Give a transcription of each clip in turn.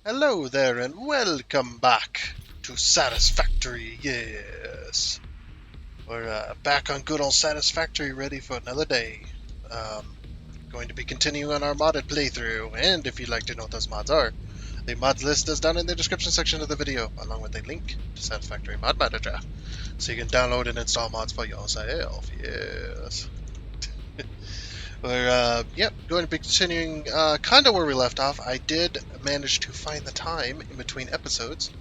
Hello there and welcome back to Satisfactory, yes. We're back on good old Satisfactory, ready for another day. Um, Going to be continuing on our modded playthrough, and if you'd like to know what those mods are, the mods list is down in the description section of the video, along with a link to Satisfactory Mod Manager, so you can download and install mods for yourself, yes. We're going to be continuing kind of where we left off. I did manage to find the time in between episodes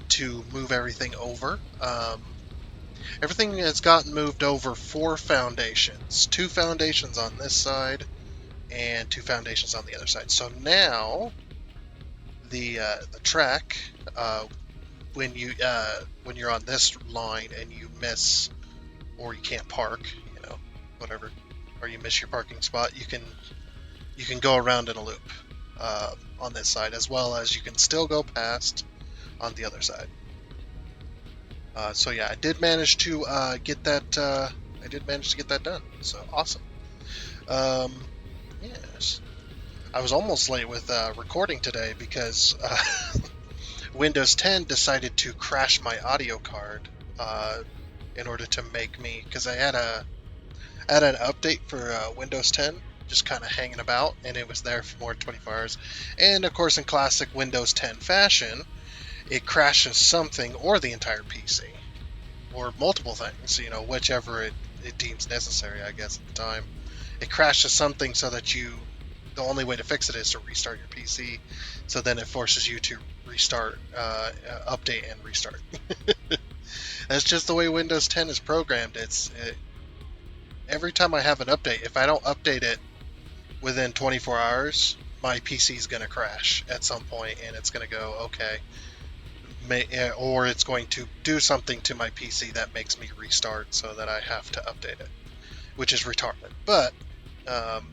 to move everything over. Everything has gotten moved over 4 foundations. 2 foundations on this side and 2 foundations on the other side. So now the track, when you're on this line and you miss or you can't park, whatever, or you miss your parking spot, you can go around in a loop on this side, as well as you can still go past on the other side. So yeah, I did manage to get that. I did manage to get that done. So awesome. Um, yes, I was almost late with recording today because Windows 10 decided to crash my audio card in order to make me, because I had an update for Windows 10 just kind of hanging about, and it was there for more than 24 hours. And of course, in classic Windows 10 fashion, it crashes something or the entire PC. Or multiple things, whichever it deems necessary, I guess, at the time. It crashes something so that the only way to fix it is to restart your PC. So then it forces you to restart, update and restart. That's just the way Windows 10 is programmed. Every time I have an update, if I don't update it within 24 hours, my PC is going to crash at some point, and it's going to go, okay, or it's going to do something to my PC that makes me restart so that I have to update it, which is retarded. But um,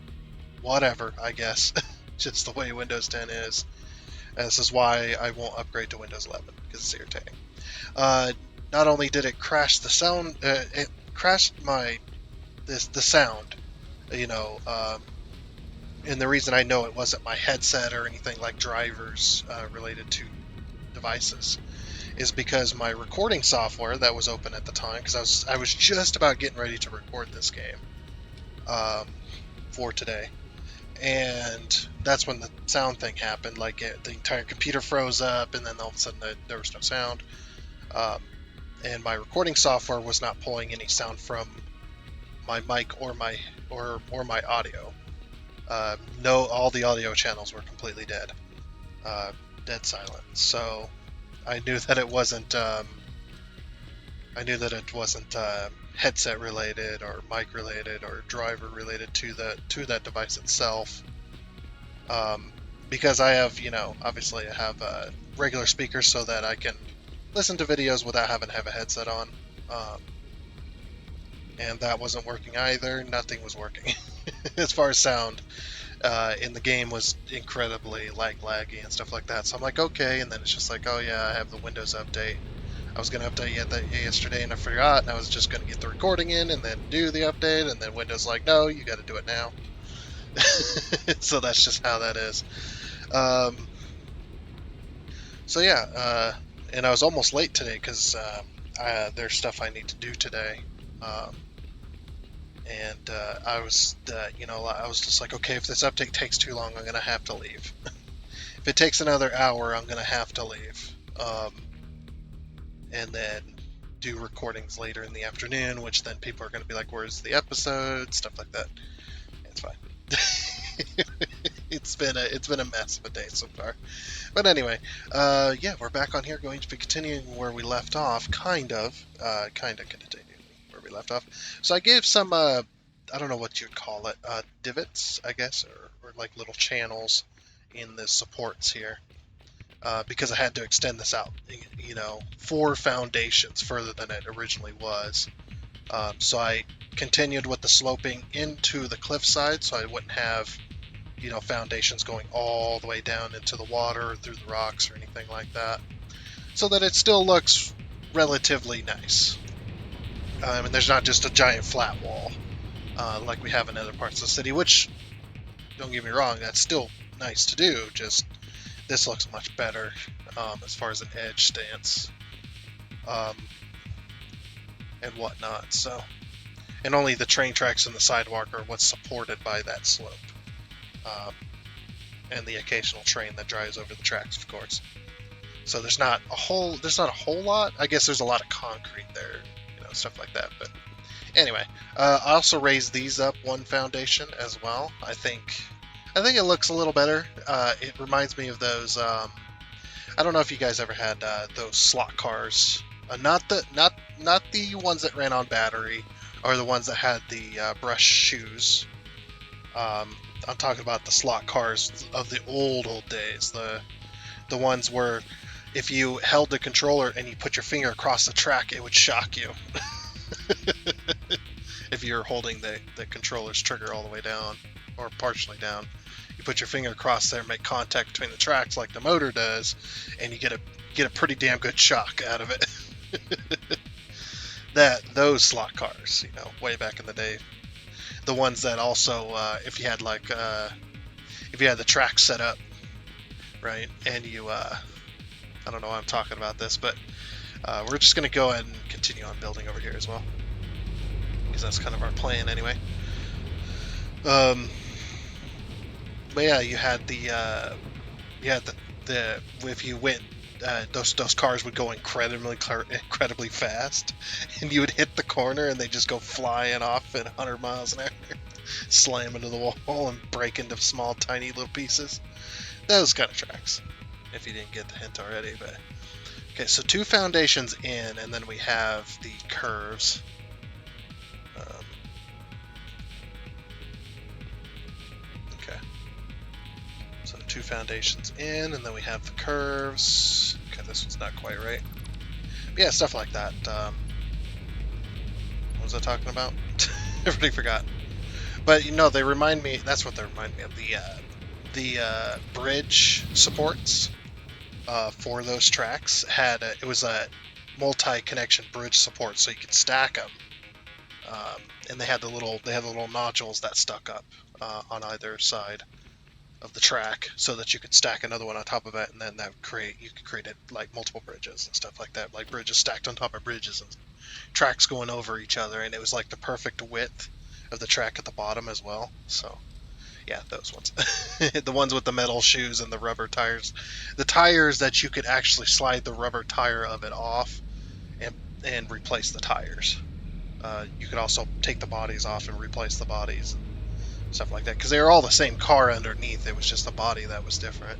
whatever, I guess. Just the way Windows 10 is. And this is why I won't upgrade to Windows 11 because it's irritating. Uh, Not only did it crash the sound, it crashed the sound. You know, and the reason I know it wasn't my headset or anything like drivers related to devices is because my recording software that was open at the time, because I was just about getting ready to record this game um, for today, and that's when the sound thing happened. Like the entire computer froze up, and then all of a sudden there was no sound, um, and my recording software was not pulling any sound from my mic or my audio. No, all the audio channels were completely dead, dead silent. So I knew that it wasn't. Headset related or mic related or driver related to that device itself. Um, because I have, obviously I have regular speakers so that I can listen to videos without having to have a headset on. Um, and that wasn't working either. Nothing was working as far as sound. In the game was incredibly laggy and stuff like that. So I'm like, okay, and then it's just like, oh yeah, I have the Windows update. I was going to update that yesterday and I forgot, and I was just going to get the recording in and then do the update, and then Windows like, no, you got to do it now. So that's just how that is. Um, so yeah, and I was almost late today because there's stuff I need to do today. And I was, I was just like, okay, if this update takes too long, I'm going to have to leave. If it takes another hour, I'm going to have to leave. And then do recordings later in the afternoon, which then people are going to be like, where's the episode? Stuff like that. It's fine. It's been a mess of a day so far. But anyway, yeah, we're back on here, going to be continuing where we left off, kind of continuing where we left off. So I gave some, I don't know what you'd call it, divots, I guess, or like little channels in the supports here. Because I had to extend this out, 4 foundations further than it originally was. So I continued with the sloping into the cliffside, so I wouldn't have, foundations going all the way down into the water or through the rocks or anything like that, so that it still looks relatively nice. And there's not just a giant flat wall like we have in other parts of the city, which, don't get me wrong, that's still nice to do, just This looks much better as far as an edge stance um, and whatnot. So, and only the train tracks and the sidewalk are what's supported by that slope, um, and the occasional train that drives over the tracks, of course. So there's not a whole lot. I guess there's a lot of concrete there, stuff like that. But anyway, I also raised these up one foundation as well. I think it looks a little better. It reminds me of those. I don't know if you guys ever had those slot cars. Not the ones that ran on battery, or the ones that had the brush shoes. I'm talking about the slot cars of the old days. The ones where if you held the controller and you put your finger across the track, it would shock you. If you're holding the controller's trigger all the way down or partially down, you put your finger across there and make contact between the tracks like the motor does, and you get a pretty damn good shock out of it. Those slot cars, way back in the day, the ones that also if you had the track set up right, and you I don't know why I'm talking about this, but we're just going to go ahead and continue on building over here as well, because that's kind of our plan anyway. But yeah, you had the if you went, those cars would go incredibly fast, and you would hit the corner and they just go flying off at 100 miles an hour, slam into the wall and break into small, tiny little pieces. Those kind of tracks, if you didn't get the hint already. But okay, so 2 foundations in, and then we have the curves. Okay, so 2 foundations in, and then we have the curves. Okay, this one's not quite right. But yeah, stuff like that. What was I talking about? Everybody forgot. But they remind me. That's what they remind me of. The bridge supports for those tracks it was a multi-connection bridge support, so you could stack them, and they had the little nodules that stuck up on either side of the track, so that you could stack another one on top of it, and then you could create it like multiple bridges and stuff like that, like bridges stacked on top of bridges and tracks going over each other, and it was like the perfect width of the track at the bottom as well. So yeah, those ones. The ones with the metal shoes and the rubber tires. The tires that you could actually slide the rubber tire of it off and replace the tires. You could also take the bodies off and replace the bodies and stuff like that, because they were all the same car underneath. It was just the body that was different.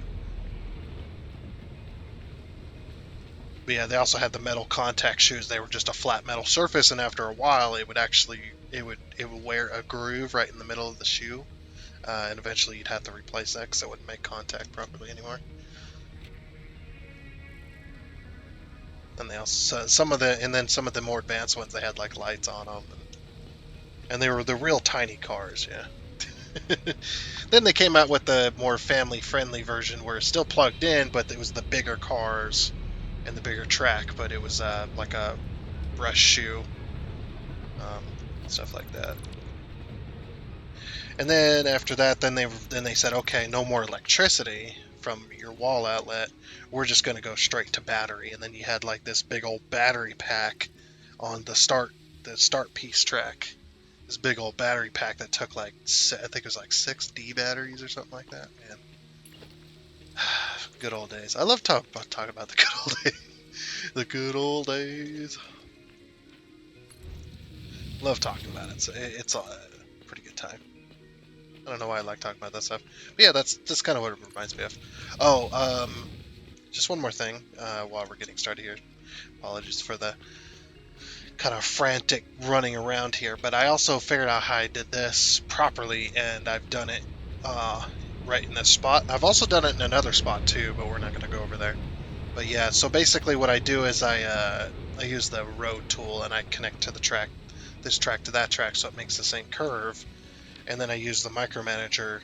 But yeah, they also had the metal contact shoes. They were just a flat metal surface, and after a while, it would wear a groove right in the middle of the shoe. And eventually you'd have to replace that because it wouldn't make contact properly anymore. And they also some of the more advanced ones, they had like lights on them, and they were the real tiny cars. Yeah. Then they came out with the more family-friendly version where it's still plugged in, but it was the bigger cars and the bigger track, but it was like a brush shoe, stuff like that. And then after that, then they said, okay, no more electricity from your wall outlet. We're just going to go straight to battery. And then you had like this big old battery pack on the start piece track. This big old battery pack that took I think it was like 6 D batteries or something like that. Man, good old days. I love talking about the good old days. The good old days. Love talking about it. So it's a pretty good time. I don't know why I like talking about that stuff. But yeah, that's kind of what it reminds me of. Oh, just one more thing while we're getting started here. Apologies for the kind of frantic running around here, but I also figured out how I did this properly, and I've done it right in this spot. I've also done it in another spot too, but we're not going to go over there. But yeah, so basically what I do is I use the road tool and I connect to the track, this track to that track, so it makes the same curve. And then I use the micromanager.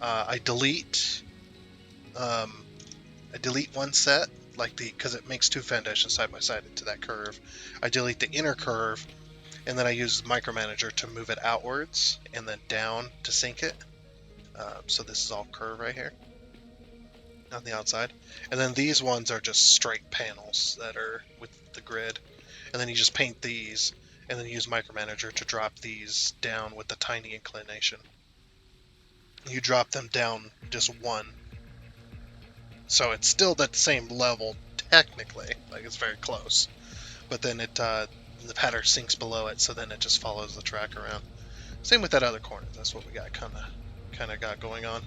I delete one set, because it makes 2 foundations side by side into that curve. I delete the inner curve, and then I use the micromanager to move it outwards and then down to sync it. So this is all curve right here. on the outside. And then these ones are just straight panels that are with the grid. And then you just paint these, and then use Micromanager to drop these down with the tiny inclination. You drop them down just one. So it's still that same level, technically. Like, it's very close. But then the pattern sinks below it, so then it just follows the track around. Same with that other corner. That's what we got kind of got going on.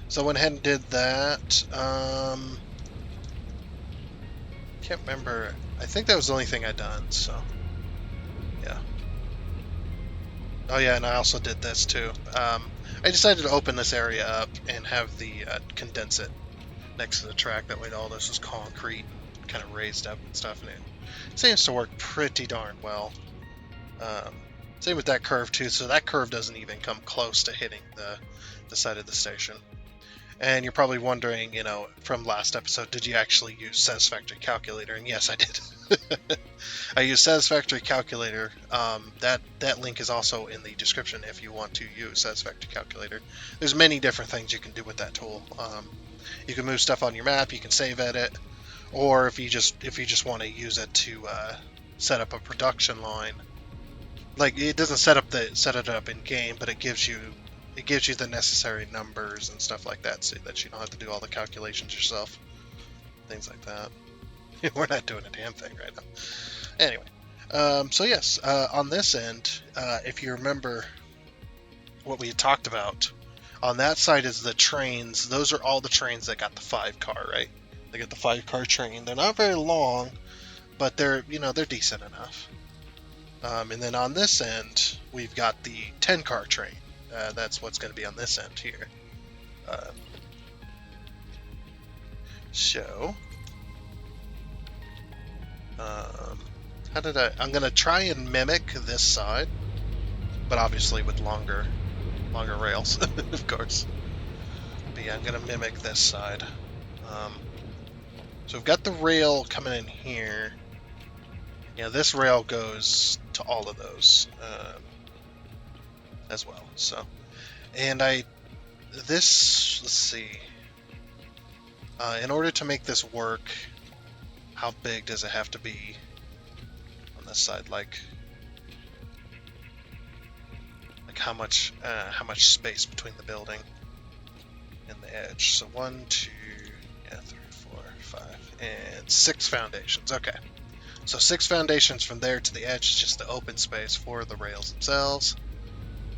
So I went ahead and did that. Can't remember. I think that was the only thing I'd done, so yeah. Oh yeah, and I also did this too. I decided to open this area up and have the condense it next to the track. That way all this is concrete, kind of raised up and stuff, and it seems to work pretty darn well. Same with that curve too, so that curve doesn't even come close to hitting the side of the station. And you're probably wondering, from last episode, did you actually use Satisfactory Calculator? And yes, I did. I used Satisfactory Calculator. That link is also in the description if you want to use Satisfactory Calculator. There's many different things you can do with that tool. You can move stuff on your map, you can save edit, or if you just want to use it to set up a production line. Like, it doesn't set it up in game, but it gives you the necessary numbers and stuff like that, so that you don't have to do all the calculations yourself. Things like that. We're not doing a damn thing right now. Anyway, so yes, on this end, if you remember what we had talked about, on that side is the trains. Those are all the trains that got the 5-car, right? They got the 5-car train. They're not very long, but they're decent enough. And then on this end, we've got the 10-car train. That's what's going to be on this end here. I'm going to try and mimic this side, but obviously with longer rails, of course. But yeah, I'm going to mimic this side. So we've got the rail coming in here. Yeah, this rail goes to all of those as well. So, and let's see. In order to make this work, how big does it have to be on this side? Like how much space between the building and the edge? So 1, 2, 3, 4, 5, and 6 foundations. Okay. So 6 foundations from there to the edge is just the open space for the rails themselves.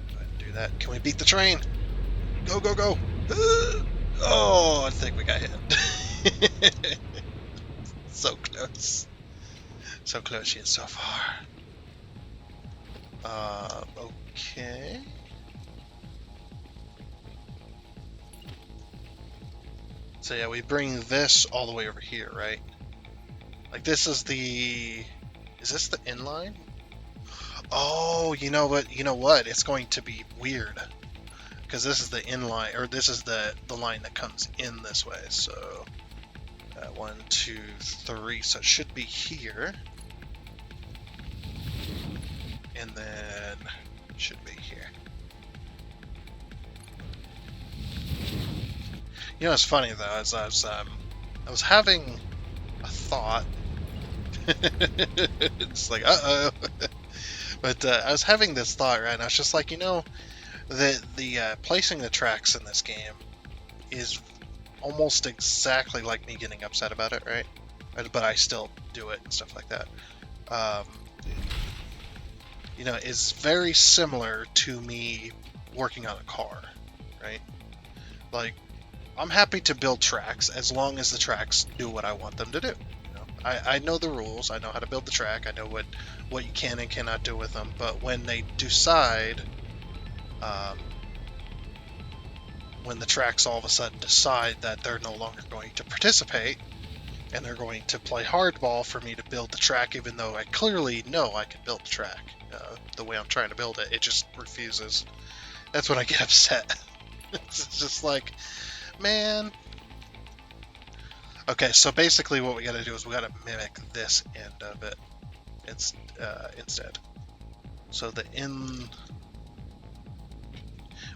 Go ahead and do that. Can we beat the train? Go, go, go! Oh, I think we got hit. So close. So close yet so far. Okay. So yeah, we bring this all the way over here, right? Like, this is is this the inline? Oh, you know what? It's going to be weird. Because this is the inline, or this is the line that comes in this way. So, 1, 2, 3. So it should be here. And then it should be here. It's funny though, as I was having a thought. It's like, uh-oh. But I was having this thought, right? And I was just like, the placing the tracks in this game is almost exactly like me getting upset about it, right? But I still do it and stuff like that. Is very similar to me working on a car, right? Like, I'm happy to build tracks as long as the tracks do what I want them to do. I know the rules. I know how to build the track. I know what you can and cannot do with them. But when they decide, when the tracks all of a sudden decide that they're no longer going to participate, and they're going to play hardball for me to build the track, even though I clearly know I can build the track the way I'm trying to build it, it just refuses. That's when I get upset. It's just like, man. Okay, so basically what we got to do is we got to mimic this end of it instead. So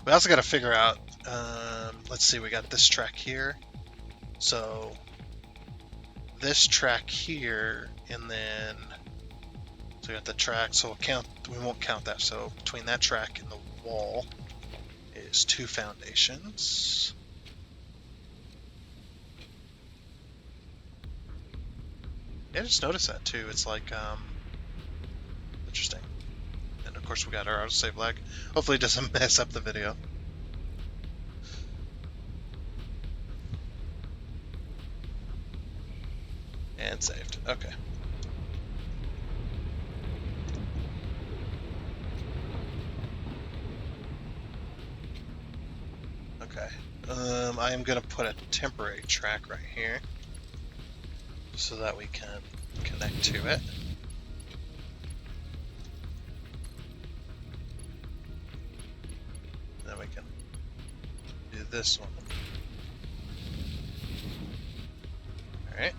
we also got to figure out, let's see, we got this track here. So this track here, and then so we got the track. So we won't count that. So between that track and the wall is 2 foundations. Yeah, I just noticed that too. It's like interesting. And of course we got our autosave lag. Hopefully it doesn't mess up the video. And saved. Okay. Okay. I am going to put a temporary track right here so that we can connect to it. Then we can do this one. Alright.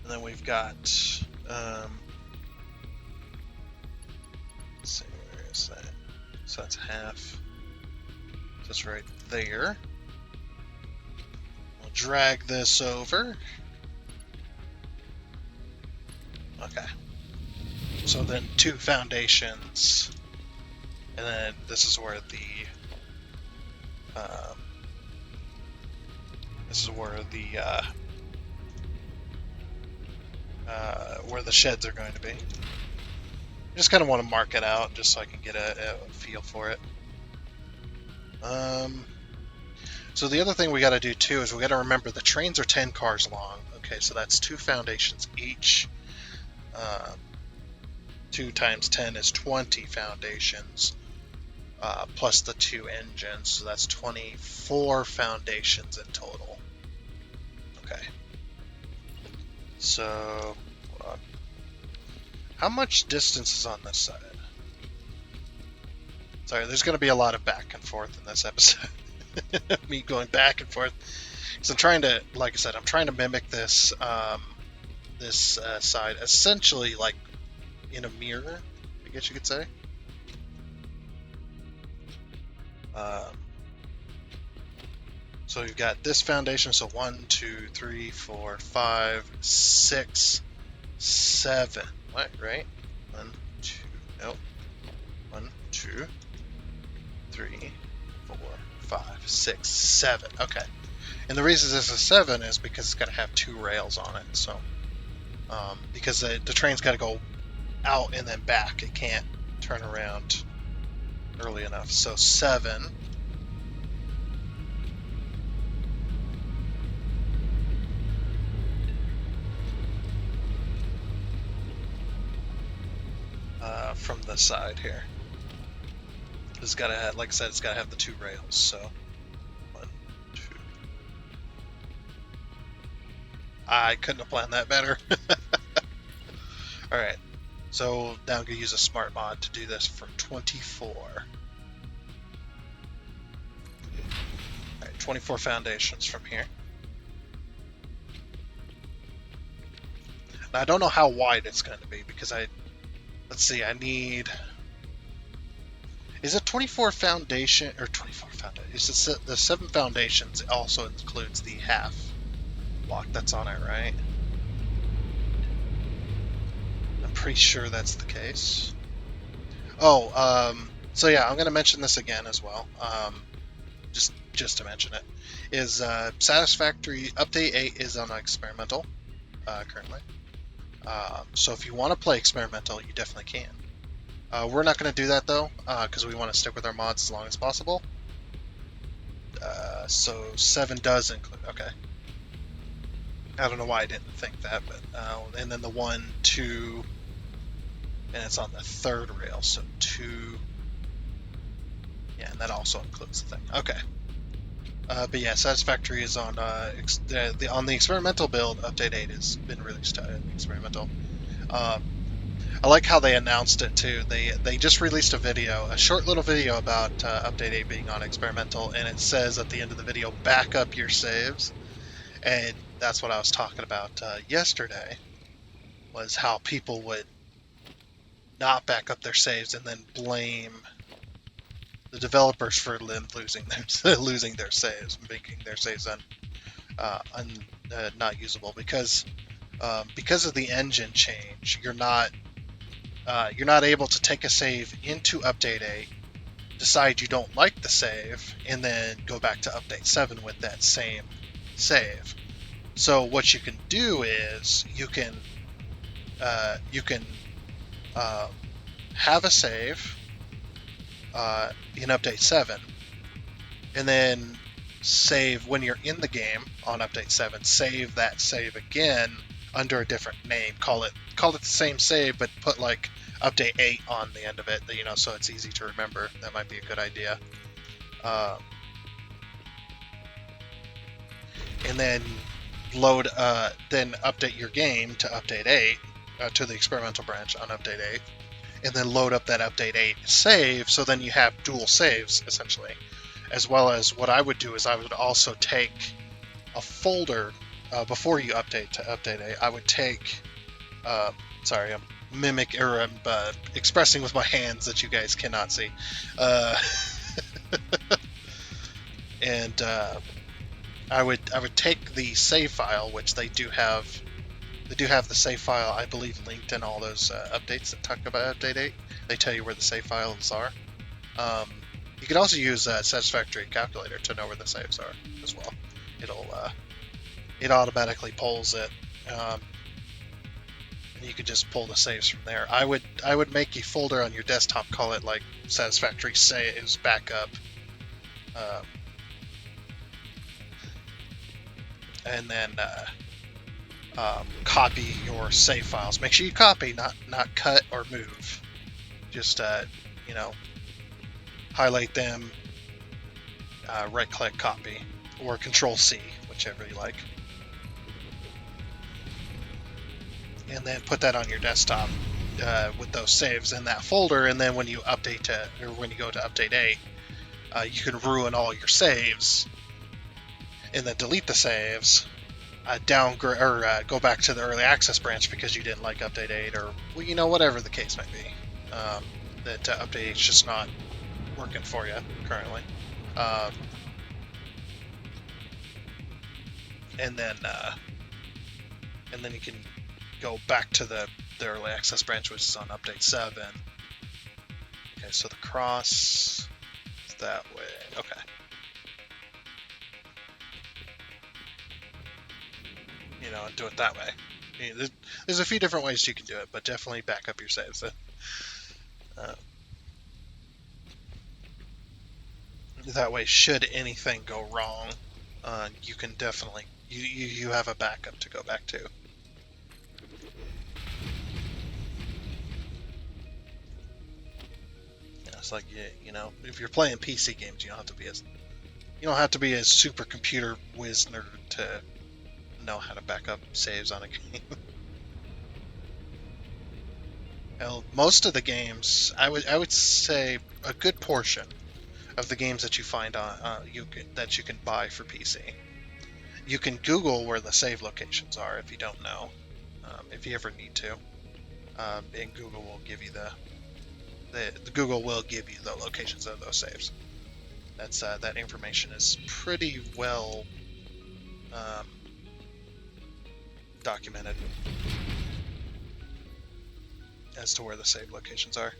And then we've got, let's see, where is that? So that's half. That's right there. We'll drag this over. Okay. So then 2 foundations. And then this is where where the sheds are going to be. I just kind of want to mark it out just so I can get a feel for it. So the other thing we got to do too is we got to remember the trains are 10 cars long. Okay, so that's 2 foundations each. 2 times 10 is 20 foundations, plus the 2 engines, so that's 24 foundations in total. Okay. So, how much distance is on this side? Sorry, there's going to be a lot of back and forth in this episode. Me going back and forth. So I'm trying to, like I said, I'm trying to mimic this side, essentially like in a mirror, I guess you could say. So you've got this foundation, so 1, 2, 3, 4, 5, 6, 7. What, right? 1, 2, nope. 1, 2, 3, 4, 5, 6, 7. Okay. And the reason this is 7 is because it's got to have 2 rails on it. So, because the train's got to go out and then back. It can't turn around early enough. So 7. From the side here. It's got to have, like I said, it's got to have the 2 rails. So 1, 2. I couldn't have planned that better. All right. So now I'm gonna use a smart mod to do this from 24. All right, 24 foundations from here. Now I don't know how wide it's going to be because let's see, I need. Is it 24 foundation or 24 foundation? Is it the 7 foundations also includes the half block that's on it, right? I'm pretty sure that's the case. Oh, so yeah, I'm going to mention this again as well. Just to mention it, is Satisfactory Update 8 is on experimental currently. So if you want to play experimental, you definitely can. We're not going to do that though, because we want to stick with our mods as long as possible. So 7 does include. Okay. I don't know why I didn't think that, but and then the 1, 2, and it's on the 3rd rail, so 2. Yeah, and that also includes the thing. Okay. But yeah, Satisfactory is on on the experimental build. Update 8 has been released in experimental. I like how they announced it too. They just released a video, a short little video about Update 8 being on experimental, and it says at the end of the video, back up your saves. And that's what I was talking about yesterday, was how people would not back up their saves and then blame the developers for losing their losing their saves, making their saves not usable because of the engine change. You're not able to take a save into update 8, decide you don't like the save, and then go back to update 7 with that same save. So what you can do is you can uh, have a save in update 7, and then save when you're in the game on update 7. Save that save again under a different name. Call it the same save, but put like update 8 on the end of it. So it's easy to remember. That might be a good idea. And then then update your game to update 8 to the experimental branch on update 8, and then load up that update 8 save. So then you have dual saves essentially. As well as what I would do is I would also take a folder before you update to update 8. I would take, sorry, I'm expressing with my hands that you guys cannot see, and I would take the save file, which they do have the save file, I believe, linked in all those updates that talk about update 8. They tell you where the save files are. You can also use Satisfactory calculator to know where the saves are as well. It automatically pulls it, and you can just pull the saves from there. I would make a folder on your desktop, call it like Satisfactory saves backup, and then copy your save files. Make sure you copy, not cut or move. Just highlight them, right-click copy, or Control-C, whichever you like. And then put that on your desktop with those saves in that folder, and then when you go to update 8, you can ruin all your saves, and then delete the saves, downgrade or go back to the early access branch because you didn't like update 8, or whatever the case might be. That update 8's just not working for you currently, and then you can go back to the early access branch, which is on update 7. Okay, so the cross is that way. Okay. Do it that way. There's a few different ways you can do it, but definitely back up your saves. That way, should anything go wrong, you can definitely you have a backup to go back to. It's like if you're playing PC games, you don't have to be a supercomputer whiz nerd to know how to back up saves on a game. Well, most of the games, I would say a good portion of the games that you find that you can buy for PC, you can Google where the save locations are if you don't know, if you ever need to, and Google will give you the locations of those saves. That's that information is pretty well documented as to where the save locations are.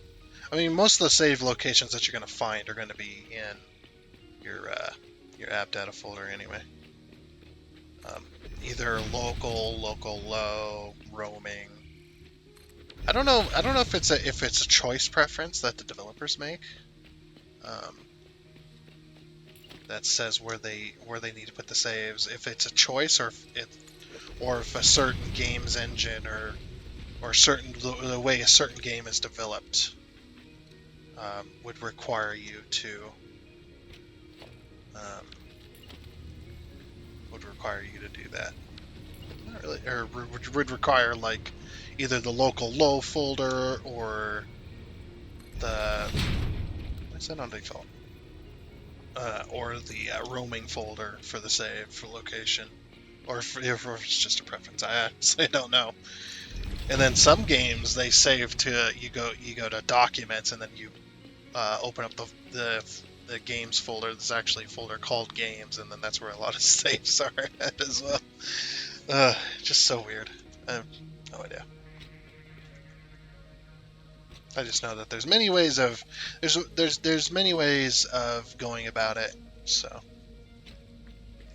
I mean, most of the save locations that you're going to find are going to be in your app data folder anyway. Either local, low, roaming. I don't know if it's a choice preference that the developers make. That says where they need to put the saves. If it's a choice, or if a certain game's engine or the way a certain game is developed would require you to do that. Not really, or would require like either the local low folder or the what's that on default, or the roaming folder for the save for location, or if it's just a preference. I honestly don't know. And then some games they save to you go to documents, and then you open up the games folder. There's actually a folder called games, and then that's where a lot of saves are at as well. Just so weird. I have no idea. I just know that there's many ways of there's many ways of going about it. So,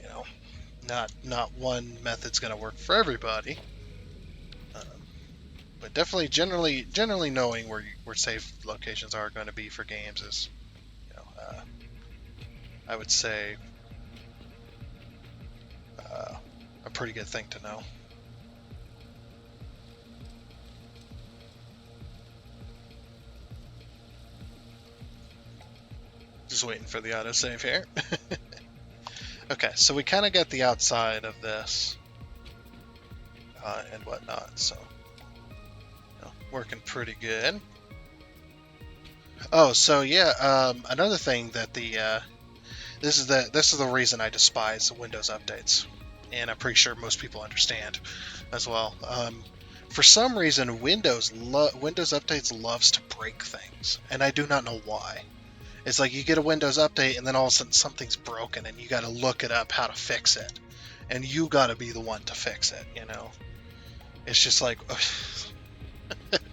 you know, not one method's going to work for everybody. But definitely, generally knowing where safe locations are going to be for games is, I would say, a pretty good thing to know. Just waiting for the autosave here. Okay, so we kind of got the outside of this and whatnot, so working pretty good. Oh, so yeah, another thing that this is the reason I despise Windows updates, and I'm pretty sure most people understand as well. For some reason, Windows updates loves to break things, and I do not know why. It's like you get a Windows update, and then all of a sudden something's broken, and you got to look it up how to fix it, and you got to be the one to fix it. It's just like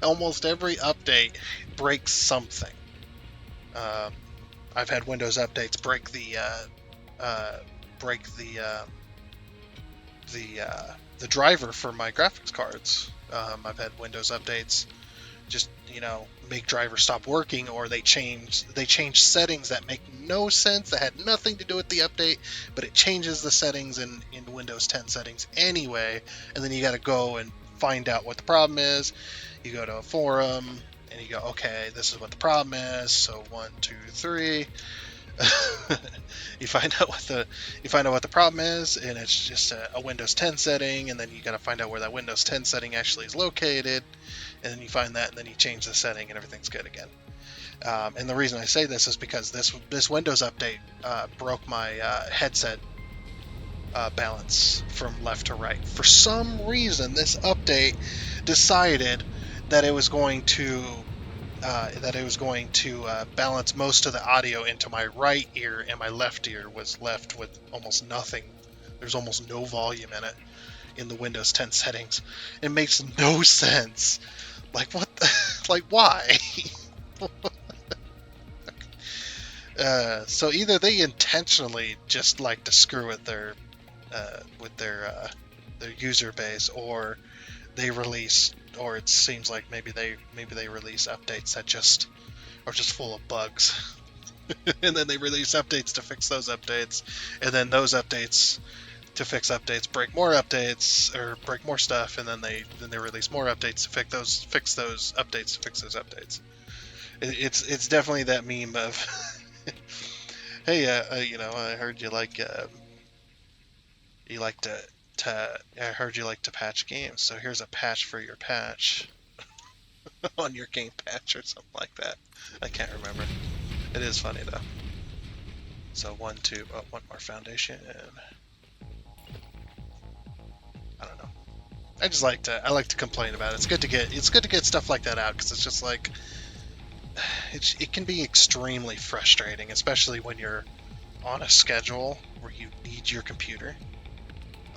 almost every update breaks something. I've had Windows updates break the driver for my graphics cards. I've had Windows updates just make drivers stop working, or they change settings that make no sense, that had nothing to do with the update, but it changes the settings in Windows 10 settings anyway, and then you got to go and find out what the problem is. You go to a forum and you go, okay, this is what the problem is, so 1 2 3. you find out what the problem is, and it's just a Windows 10 setting, and then you got to find out where that Windows 10 setting actually is located, and then you find that, and then you change the setting, and everything's good again. And the reason I say this is because this Windows update broke my headset balance from left to right. For some reason, this update decided that it was going to balance most of the audio into my right ear, and my left ear was left with almost nothing. There's almost no volume in it in the Windows 10 settings. It makes no sense. Like, what like, why? So either they intentionally just like to screw with their user base, or they release, or it seems like maybe they release updates that just are just full of bugs. And then they release updates to fix those updates, and then those updates to fix updates break more updates, or break more stuff, and then they release more updates to fix those updates. It's definitely that meme of hey, I heard you like I heard you like to patch games, so here's a patch for your patch on your game patch, or something like that. I can't remember. It is funny though. So 1 2 one more foundation. I don't know. I like to complain about it. It's good to get stuff like that out, because it's just like it can be extremely frustrating, especially when you're on a schedule where you need your computer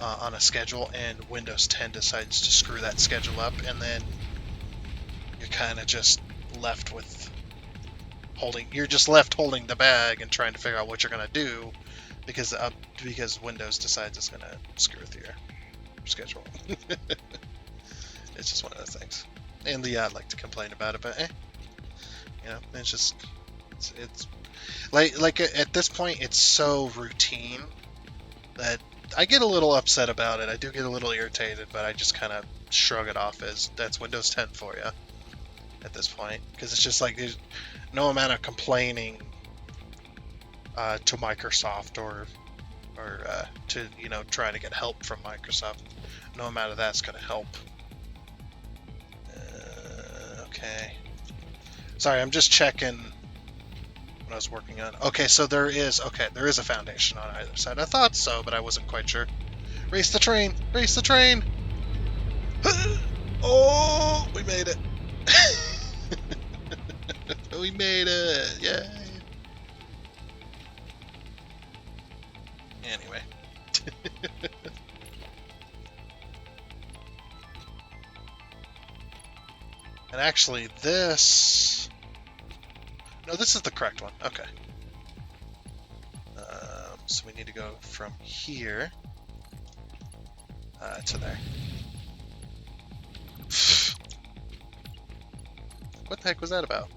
on a schedule, and Windows 10 decides to screw that schedule up, and then you're kind of just left holding the bag and trying to figure out what you're going to do, because Windows decides it's going to screw with your schedule. It's just one of those things. And I like to complain about it, but it's just it's like at this point it's so routine that I get a little upset about it. I do get a little irritated, but I just kind of shrug it off as that's Windows 10 for you at this point, because it's just like there's no amount of complaining to Microsoft or to trying to get help from Microsoft. No amount of that's going to help. Okay. Sorry, I'm just checking what I was working on. Okay, so there is a foundation on either side. I thought so, but I wasn't quite sure. Race the train! Race the train! Oh, we made it. We made it! Yay! Anyway. And actually, this... No, this is the correct one. Okay. So we need to go from here to there. What the heck was that about?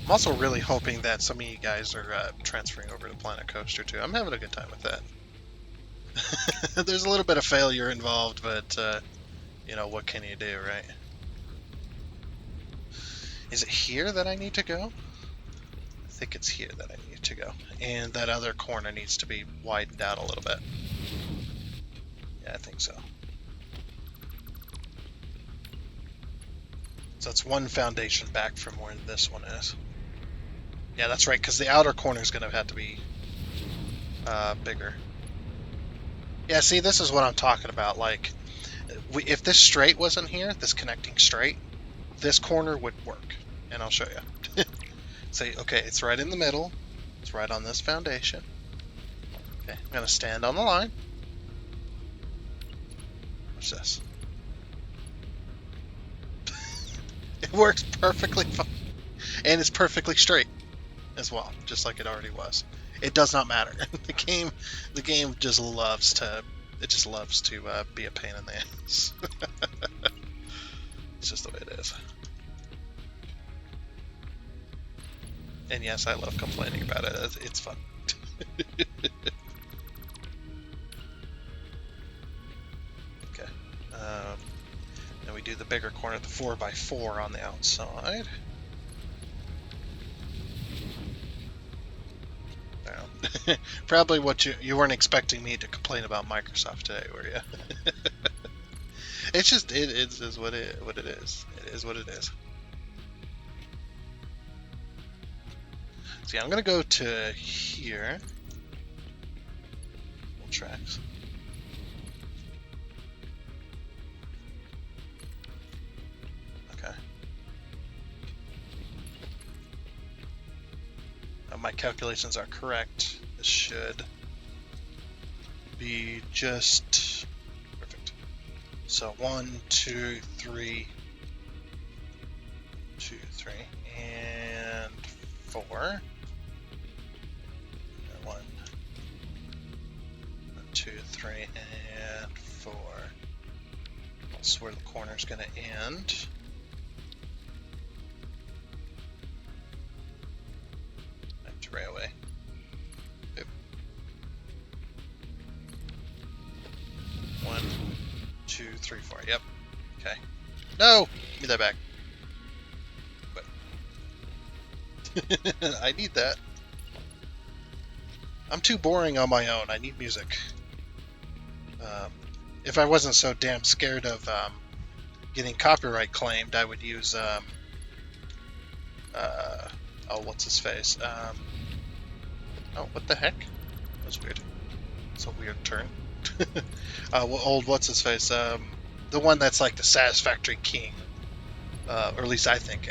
I'm also really hoping that some of you guys are transferring over to Planet Coaster too. I'm having a good time with that. There's a little bit of failure involved, but you know, what can you do, right? Is it here that I need to go? I think it's here that I need to go. And that other corner needs to be widened out a little bit. Yeah, I think so. So it's one foundation back from where this one is. Yeah, that's right, because the outer corner is going to have to be bigger. Yeah, see, this is what I'm talking about. Like, if this straight wasn't here, this connecting straight, this corner would work. And I'll show you. Say, okay, it's right in the middle. It's right on this foundation. Okay, I'm going to stand on the line. Watch this. It works perfectly fine. And it's perfectly straight as well, just like it already was. It does not matter. The game just loves to be a pain in the ass. It's just the way it is. And yes, I love complaining about it. It's fun. Okay. Then we do the bigger corner, the 4x4 on the outside. Down. Probably what you weren't expecting me to complain about Microsoft today, were you? It's just it is what it is. It is what it is. See, I'm gonna go to here. Tracks. Okay. My calculations are correct. This should be just perfect. So 1, 2, 3, 2, 3, and 4. And 1, 2, 3, and 4. That's where the corner's going to end. Back to railway. Oop. 1, 2, 3, 4. Yep. Okay. No! Give me that back. I need that. I'm too boring on my own. I need music. If I wasn't so damn scared of getting copyright claimed, I would use oh, what's his face? Oh, what the heck? That was weird. It's a weird turn. Old what's his face? The one that's like the Satisfactory king, or at least I think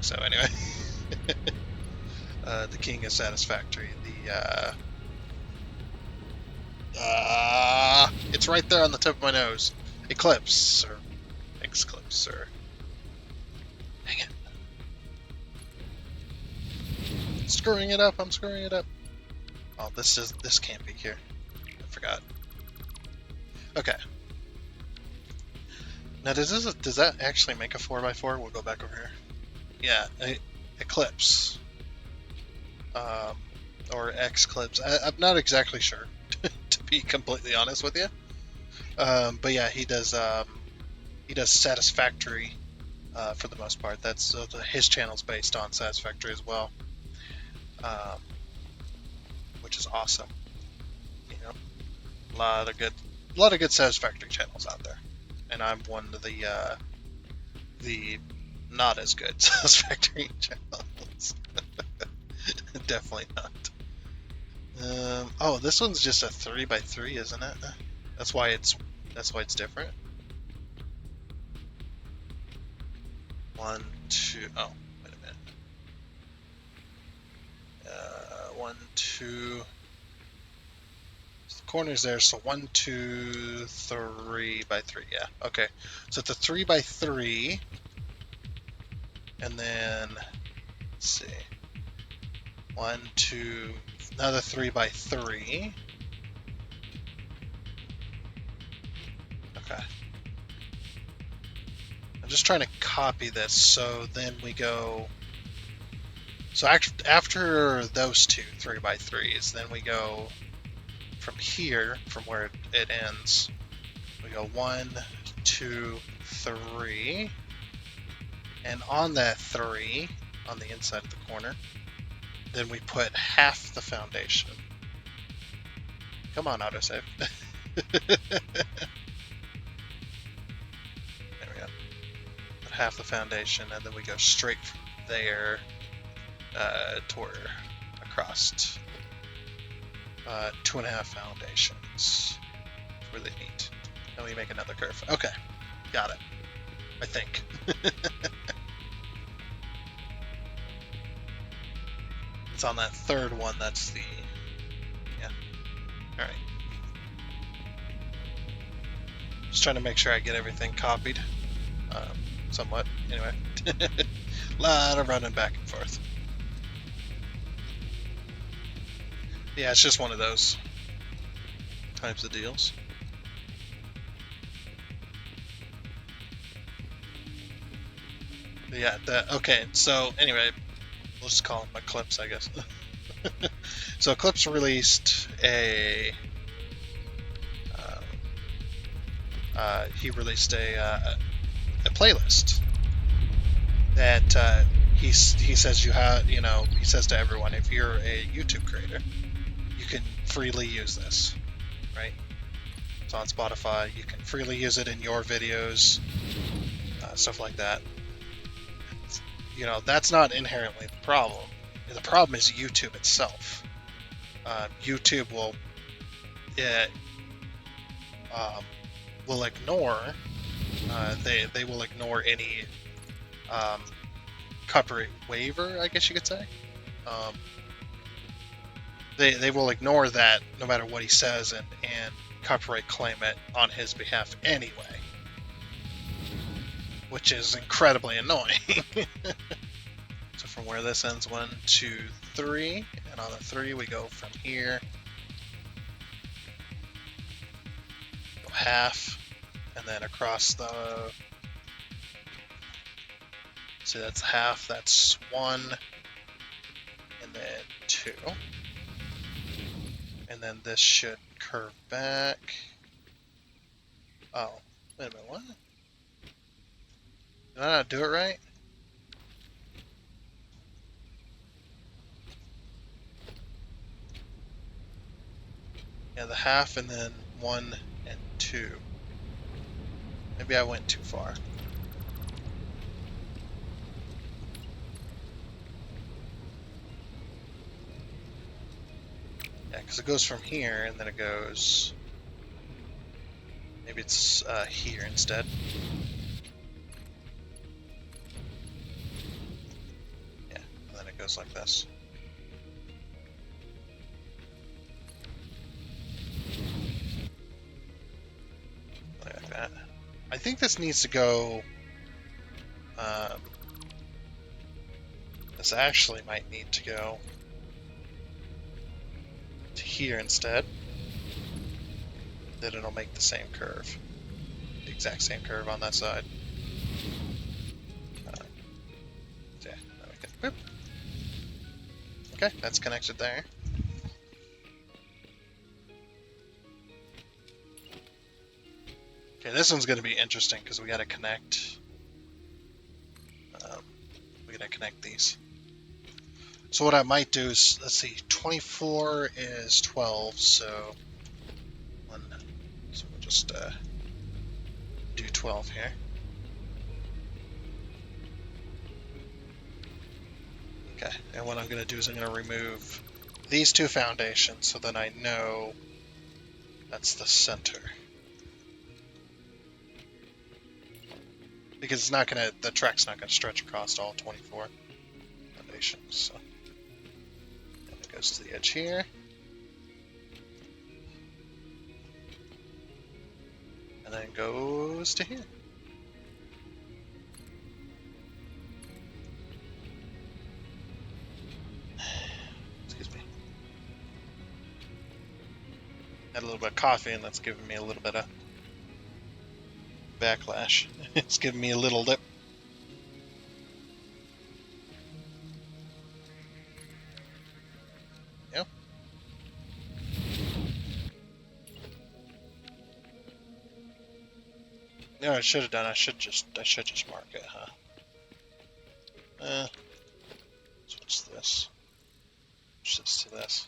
so. Anyway, the king is Satisfactory. It's right there on the tip of my nose. Eclipse or Exclipse or hang it. Screwing it up. I'm screwing it up. Oh, this can't be here. I forgot. Okay. Now does that actually make a 4x4? We'll go back over here. Yeah, Eclipse. Or Exclipse. I'm not exactly sure, to be completely honest with you. But yeah, he does Satisfactory for the most part. That's his channel's based on Satisfactory as well, which is awesome. You know, a lot of good Satisfactory channels out there, and I'm one of the not as good Satisfactory channels. Definitely not. Oh, this one's just a 3x3, isn't it? That's why it's different. 1, 2. Oh, wait a minute. 1, 2. So the corner's there, so 1, 2, 3 by 3. Yeah, okay. So it's a 3 by 3. And then, let's see. 1, 2, another 3 by 3. Okay. I'm just trying to copy this, so then we go. So after those two 3 by 3s, then we go from here, from where it ends. We go 1, 2, 3, and on that 3, on the inside of the corner, then we put half the foundation. Come on, autosave. There we go. Put half the foundation, and then we go straight from there toward across 2.5 foundations. Really neat. And we make another curve. Okay, got it. I think. It's on that third one. That's the. Yeah. All right. Just trying to make sure I get everything copied. Somewhat. Anyway. A lot of running back and forth. Yeah, it's just one of those types of deals. Yeah, okay, so anyway, let's call them Eclipse, I guess. So Eclipse released he released a playlist that he says he says to everyone, if you're a YouTube creator, you can freely use this, right? It's on Spotify. You can freely use it in your videos, stuff like that. That's not inherently the problem. The problem is YouTube itself. YouTube will ignore they will ignore any copyright waiver, I guess you could say. They will ignore that no matter what he says and copyright claim it on his behalf anyway, which is incredibly annoying. So from where this ends, 1, 2, 3, and on the 3 we go from here, go half, and then across the. See, that's half. That's 1, and then 2, and then this should curve back. Oh, wait a minute, what? Did I not do it right? Yeah, the half and then 1 and 2. Maybe I went too far. Yeah, because it goes from here and then it goes. Maybe it's here instead. Yeah, and then it goes like this. Like that. I think this needs to go. This actually might need to go to here instead. Then it'll make the same curve. The exact same curve on that side. Yeah, boop. Okay, that's connected there. Okay, this one's going to be interesting because we got to connect. We got to connect these. So what I might do is, let's see, 24 is 12, so we'll just do 12 here. Okay, and what I'm going to do is I'm going to remove these two foundations so then I know that's the center. because it's not gonna, the track's not gonna stretch across all 24 foundations. So and it goes to the edge here. And then goes to here. Excuse me. Had a little bit of coffee, and that's giving me a little bit of backlash. It's giving me a little lip. Yep. No, I should have done. I should just mark it, huh? Switch this. Switch this to this.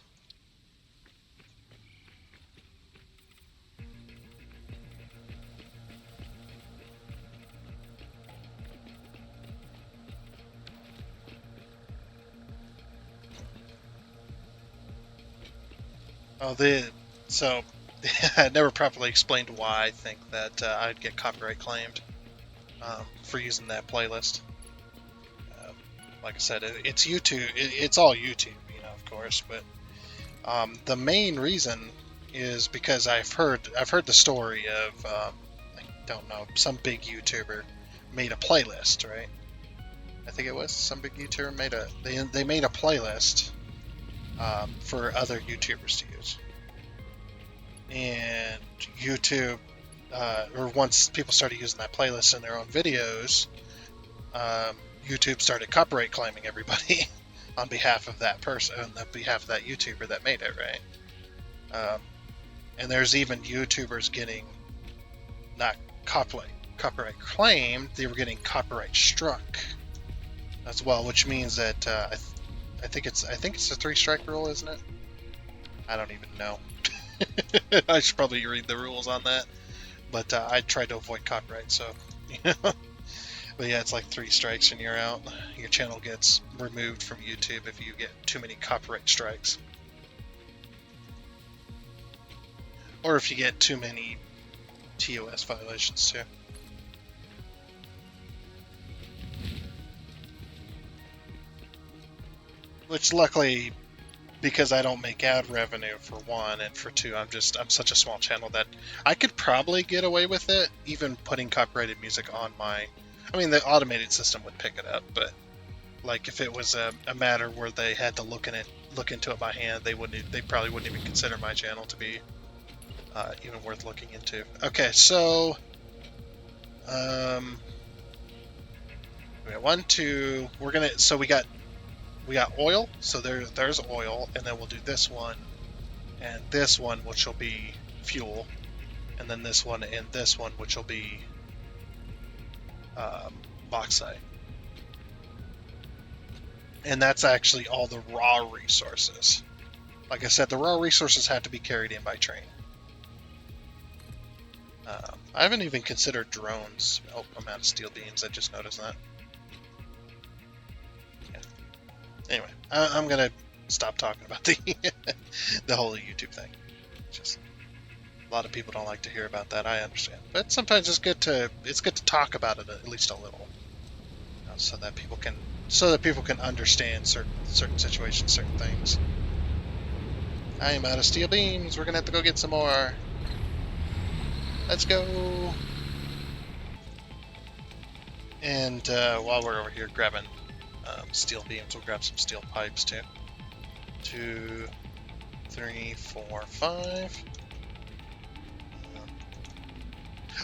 Oh, so I never properly explained why I think that I'd get copyright claimed for using that playlist. Like I said, it's YouTube. It's all YouTube, of course. But the main reason is because I've heard the story of I don't know, some big YouTuber made a playlist, right? I think it was some big YouTuber they made a playlist for other YouTubers to use. And YouTube, or once people started using that playlist in their own videos, YouTube started copyright claiming everybody on behalf of that person, on behalf of that YouTuber that made it, right? And there's even YouTubers getting not copyright claimed, they were getting copyright struck as well, which means that I think it's a 3-strike rule, isn't it? I don't even know. I should probably read the rules on that, but I tried to avoid copyright, so but yeah, it's like 3 strikes and you're out. Your channel gets removed from YouTube if you get too many copyright strikes, or if you get too many TOS violations too. Which luckily, because I don't make ad revenue for one, and for two, I'm such a small channel that I could probably get away with it, even putting copyrighted music on my. I mean, the automated system would pick it up, but like if it was a matter where they had to look into it by hand, they probably wouldn't even consider my channel to be even worth looking into. Okay, so we got 1, 2. We got oil, so there's oil, and then we'll do this one, and this one, which will be fuel, and then this one and this one, which will be bauxite. And that's actually all the raw resources. Like I said, the raw resources have to be carried in by train. I haven't even considered drones. Oh, I'm out of steel beams. I just noticed that. Anyway, I'm gonna stop talking about the whole YouTube thing. Just a lot of people don't like to hear about that. I understand, but sometimes it's good to talk about it at least a little, so that people can understand certain situations, certain things. I am out of steel beams. We're gonna have to go get some more. Let's go. And while we're over here grabbing steel beams, we'll grab some steel pipes too. 2, 3, 4, 5.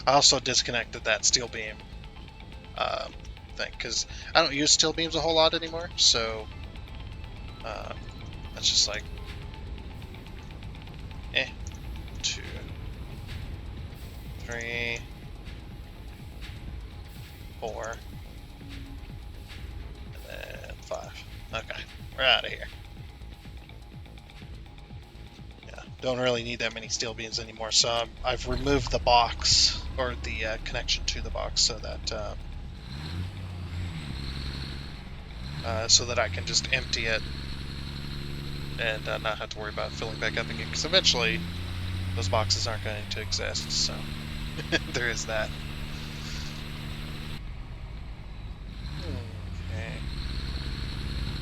I also disconnected that steel beam thing because I don't use steel beams a whole lot anymore, so that's just like 2, 3, 4, and then 5. Okay, we're out of here. Yeah, don't really need that many steel beams anymore, so I've removed the box, or the connection to the box, so that I can just empty it and not have to worry about filling back up again, because eventually those boxes aren't going to exist, so there is that.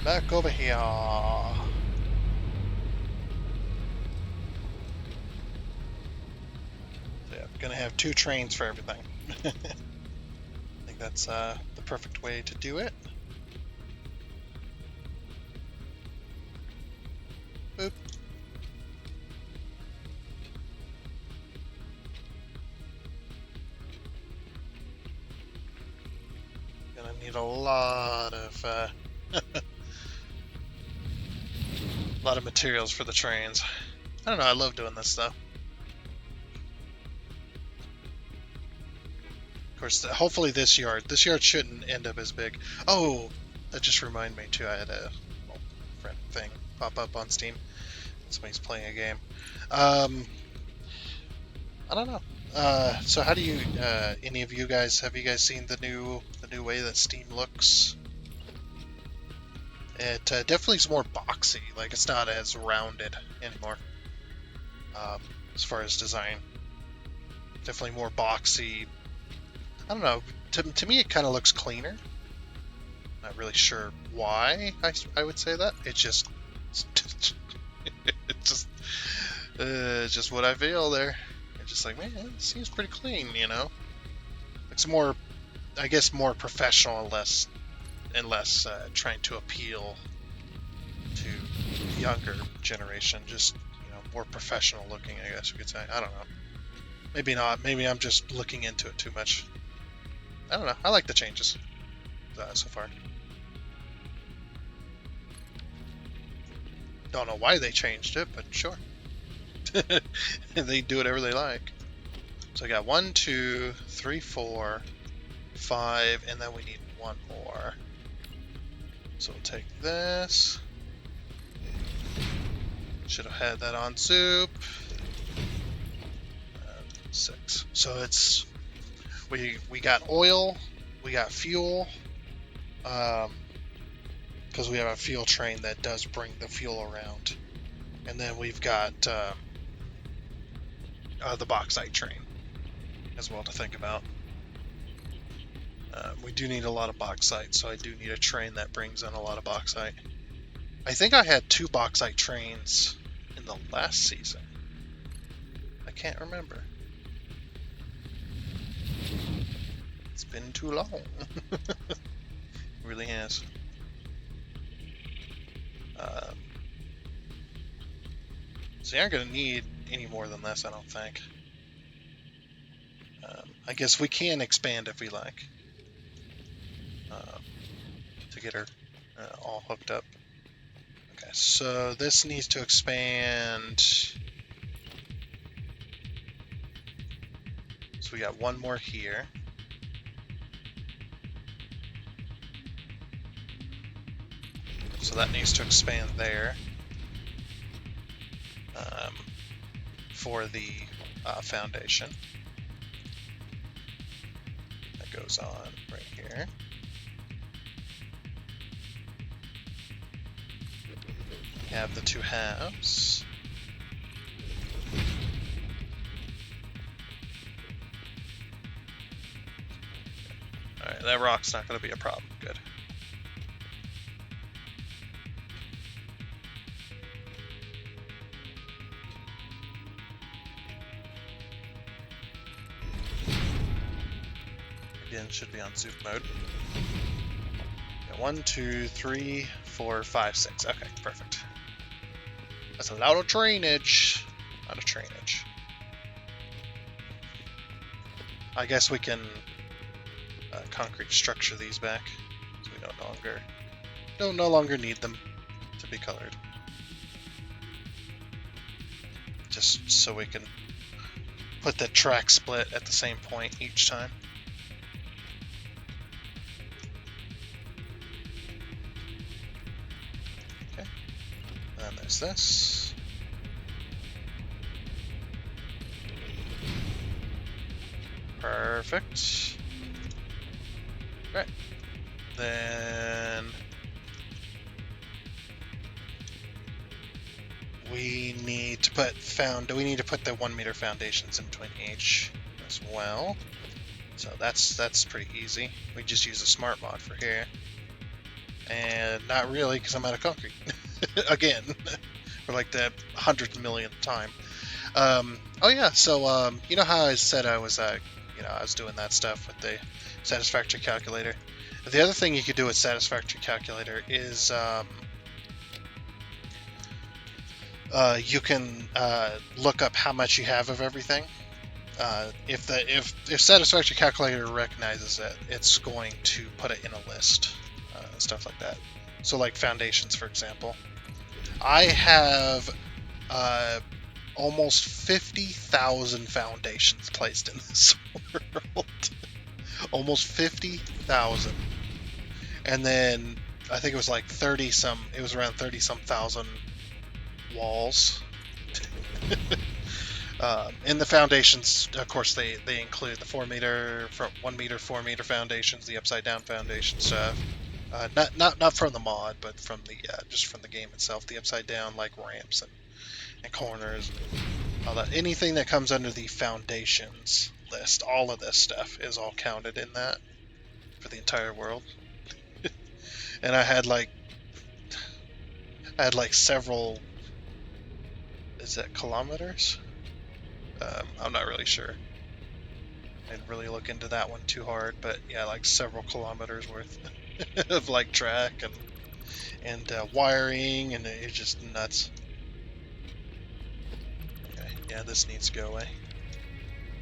Back over here. So yeah, I'm gonna have 2 trains for everything. I think that's the perfect way to do it. Boop. Gonna need a lot of materials for the trains. I don't know. I love doing this stuff. Of course, hopefully this yard shouldn't end up as big. Oh, that just reminded me too. I had a friend thing pop up on Steam. Somebody's playing a game. I don't know. So how do you? Any of you guys have you guys seen the new way that Steam looks? It definitely is more boxy. Like it's not as rounded anymore. As far as design, definitely more boxy. I don't know. To me, it kind of looks cleaner. Not really sure why I would say that. It's just it's just what I feel there. It's just like, man, it seems pretty clean, you know. It's more, I guess, more professional, less trying to appeal to the younger generation. Just more professional looking, I guess you could say. I don't know. Maybe not. Maybe I'm just looking into it too much. I don't know. I like the changes so far. Don't know why they changed it, but sure. They do whatever they like. So I got 1, 2, 3, 4, 5, and then we need 1 more. So we'll take this. Should have had that on soup. 6. So it's we got oil, we got fuel, because we have a fuel train that does bring the fuel around, and then we've got the bauxite train as well to think about. We do need a lot of bauxite, so I do need a train that brings in a lot of bauxite. I think I had 2 bauxite trains in the last season. I can't remember. It's been too long. It really has. So you aren't going to need any more than this, I don't think. I guess we can expand if we like. To get her all hooked up. Okay, so this needs to expand. So we got 1 more here. So that needs to expand there. For the foundation. That goes on right here. We have the 2 halves. Alright, that rock's not going to be a problem. Good. Again, should be on zoom mode. Okay, 1, 2, 3, 4, 5, 6. Okay, perfect. That's a lot of trainage. Not of trainage. I guess we can concrete structure these back, so we no longer need them to be colored. Just so we can put the track split at the same point each time. Okay, and there's this. Perfect. Right. Then we need to put the 1 meter foundations in between each as well. So that's pretty easy. We just use a smart mod for here. And not really, because I'm out of concrete. Again, for like the 100 millionth time. Oh yeah, so you know how I said I was, I was doing that stuff with the Satisfactory calculator. The other thing you could do with Satisfactory calculator is you can look up how much you have of everything. If Satisfactory calculator recognizes it, it's going to put it in a list, stuff like that. So like foundations, for example, I have almost 50,000 foundations placed in this world. Almost 50,000. And then I think it was like 30 some, it was around 30 some thousand walls. In the foundations, of course, they include the 1 meter, 4 meter foundations, the upside down foundation stuff. Not from the mod, but from the just from the game itself. The upside down, like ramps and corners, and all that. Anything that comes under the foundations list, all of this stuff is all counted in that for the entire world. And I had like several. Is that kilometers? I'm not really sure. I didn't really look into that one too hard, but yeah, like several kilometers worth of like track and wiring, and it's just nuts. Okay, yeah, this needs to go away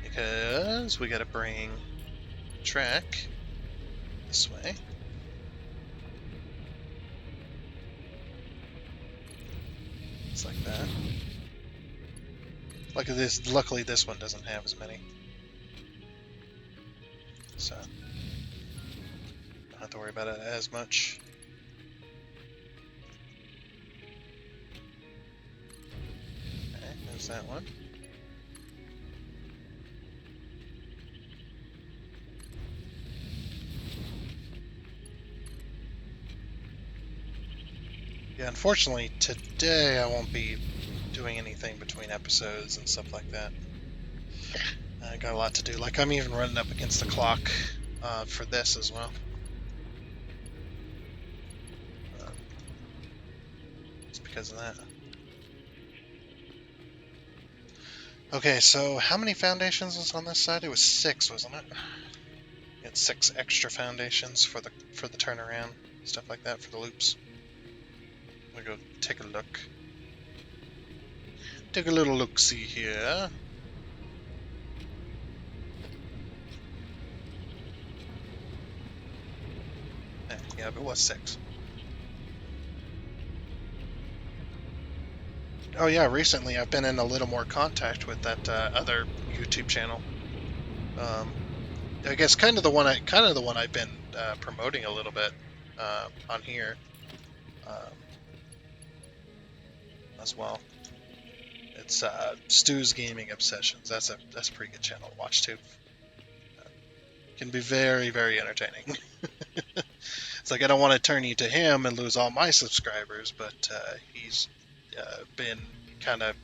because we got to bring track this way. It's like that. Luckily, this one doesn't have as many, so don't have to worry about it as much. Okay, there's that one. Yeah, unfortunately, today I won't be doing anything between episodes and stuff like that. I got a lot to do. Like, I'm even running up against the clock for this as well. It's because of that. Okay, so how many foundations was on this side? It was 6, wasn't it? You had 6 extra foundations for the turnaround, stuff like that, for the loops. I'm gonna go take a look. Take a little look-see here. Yeah, it was 6. Oh yeah, recently I've been in a little more contact with that other YouTube channel. I guess kind of the one I've been promoting a little bit on here as well. It's Stu's Gaming Obsessions. That's a pretty good channel to watch too. Can be very, very entertaining. It's like I don't want to turn you to him and lose all my subscribers, but he's been kind of,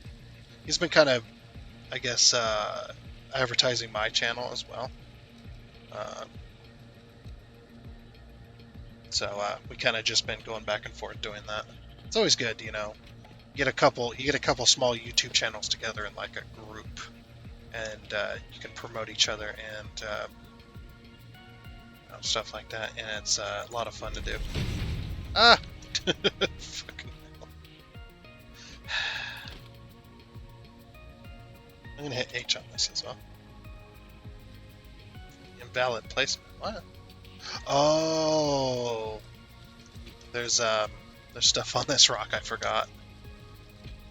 I guess, advertising my channel as well. So we kind of just been going back and forth doing that. It's always good, you get a couple small YouTube channels together in like a group, and you can promote each other and stuff like that, and it's a lot of fun to do. Ah, fucking hell. I'm gonna hit H on this as well. Invalid placement. What? Oh, there's stuff on this rock I forgot.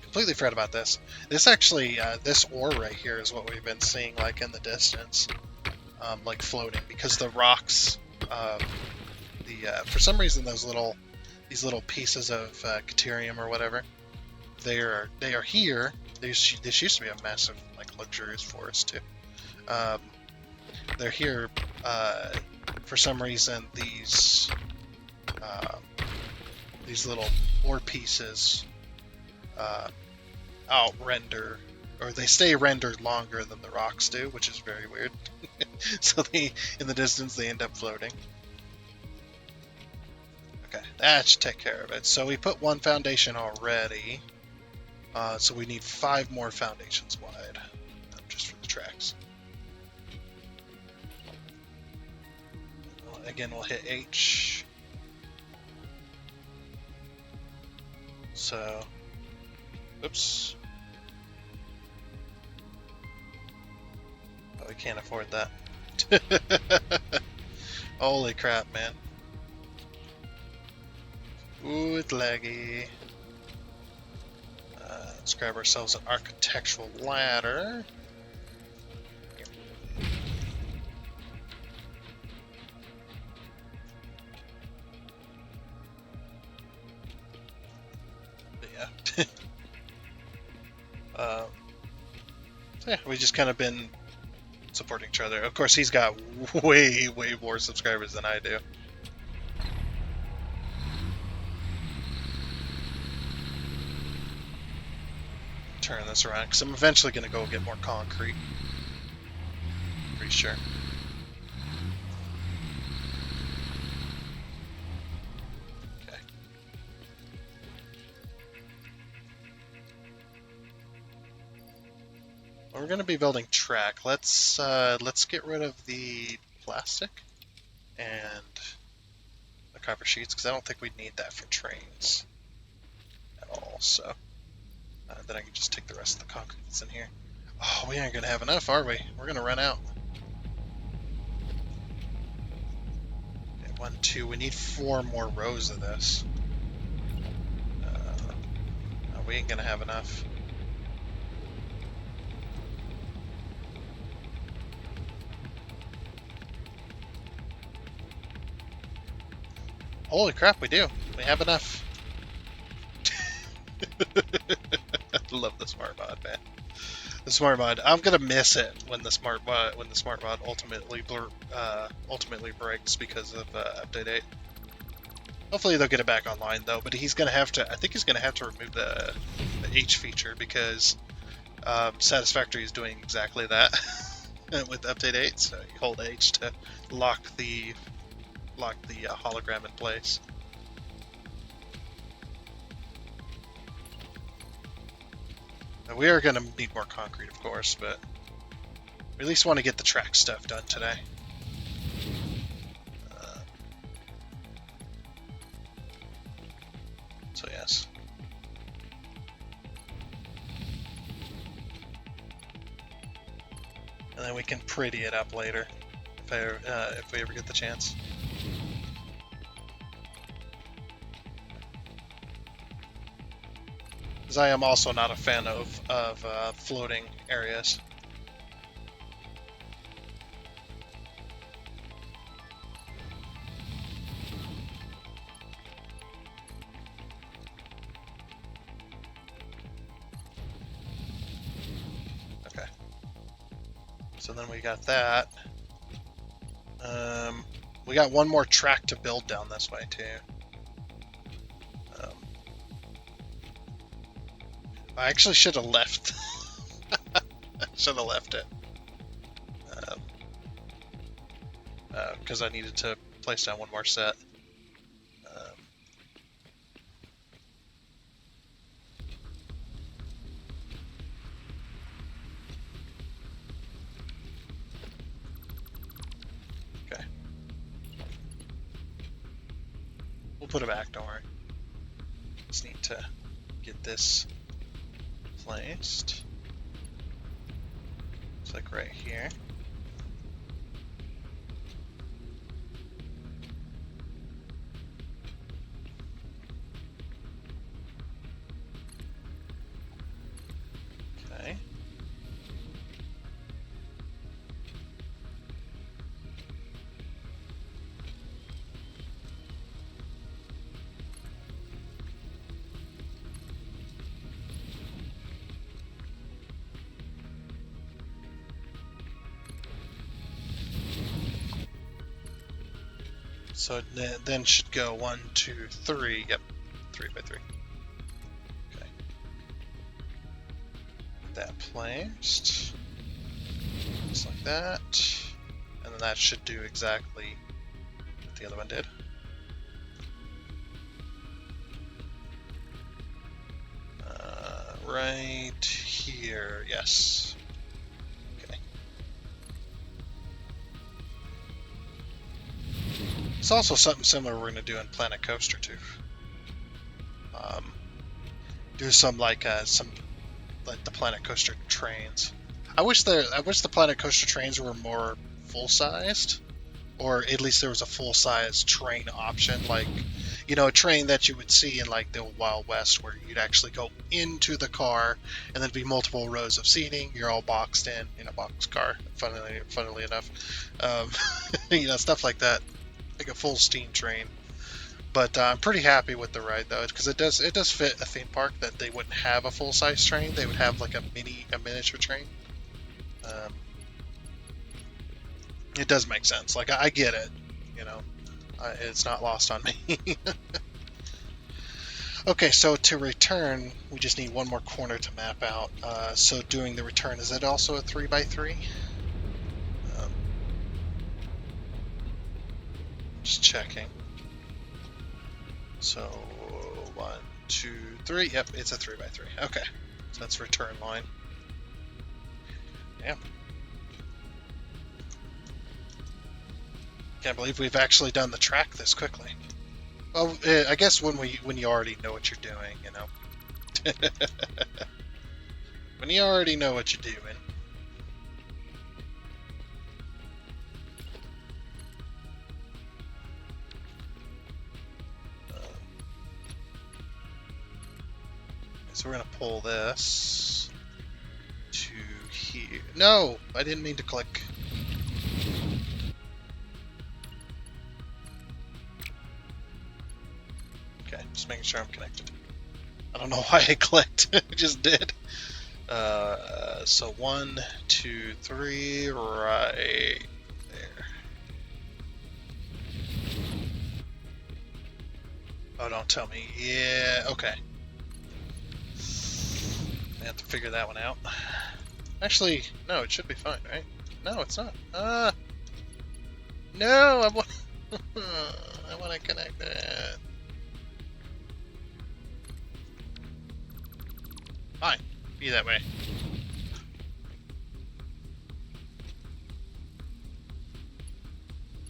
Completely forgot about this. This actually, this ore right here is what we've been seeing, like in the distance, like floating, because the rocks, for some reason these little pieces of Caterium or whatever, they are here. This used to be a massive, like, luxurious forest too. They're here for some reason. These little ore pieces out-render, or they stay rendered longer than the rocks do, which is very weird. So in the distance, they end up floating. Okay, that should take care of it. So we put one foundation already. So we need 5 more foundations wide, just for the tracks. Again, we'll hit H. So, oops. Oh, we can't afford that. Holy crap, man. Ooh, it's laggy. Let's grab ourselves an architectural ladder. But yeah. So yeah, we just kind of been supporting each other. Of course, he's got way more subscribers than I do. Turn this around, because I'm eventually going to go get more concrete. Pretty sure. Okay. Well, we're going to be building track. Let's get rid of the plastic and the copper sheets, because I don't think we'd need that for trains at all. So then I can just take the rest of the concrete that's in here. Oh, we aren't going to have enough, are we? We're going to run out. Okay, 1, 2. We need 4 more rows of this. No, we ain't going to have enough. Holy crap, we do. We have enough. I love the smart mod, man. The smart mod. I'm gonna miss it when the smart mod ultimately breaks because of update 8. Hopefully they'll get it back online though. But he's gonna have to. I think he's gonna have to remove the H feature because Satisfactory is doing exactly that with update 8. So you hold H to lock the hologram in place. Now, we are going to need more concrete, of course, but we at least want to get the track stuff done today. So yes. And then we can pretty it up later, if we ever get the chance. Because I am also not a fan of floating areas. Okay. So then we got that. We got one more track to build down this way too. I actually should have left. Should have left it. Because I needed to place down one more set. Okay. We'll put it back, don't worry. Just need to get this placed. It's like right here. Okay. So then should go 1, 2, 3. Yep, 3 by 3. Okay. Get that placed. Just like that. And then that should do exactly what the other one did. right here. Yes. Okay. It's also something similar we're going to do in Planet Coaster too. Do some like the Planet Coaster trains. I wish the Planet Coaster trains were more full sized, or at least there was a full size train option, like a train that you would see in like the Wild West, where you'd actually go into the car and there'd be multiple rows of seating. You're all boxed in a box car. Funnily enough, stuff like that, like a full steam train. But I'm pretty happy with the ride though, because it does fit a theme park that they wouldn't have a full size train. They would have like a miniature train. It does make sense. Like I get it, it's not lost on me. Okay, so to return, we just need one more corner to map out. So doing the return, is it also a 3x3? Just checking. So 1, 2, 3. Yep, it's a 3x3. Okay, so that's return line. Damn. Can't believe we've actually done the track this quickly. Well, I guess when you already know what you're doing, when you already know what you're doing. So we're gonna pull this to here. No, I didn't mean to click. Okay, just making sure I'm connected. I don't know why I clicked. I just did. So 1, 2, 3, right there. Oh, don't tell me. Yeah, okay. I have to figure that one out. Actually, no, it should be fine, right? No, it's not. No, I want to connect it. Fine, be that way.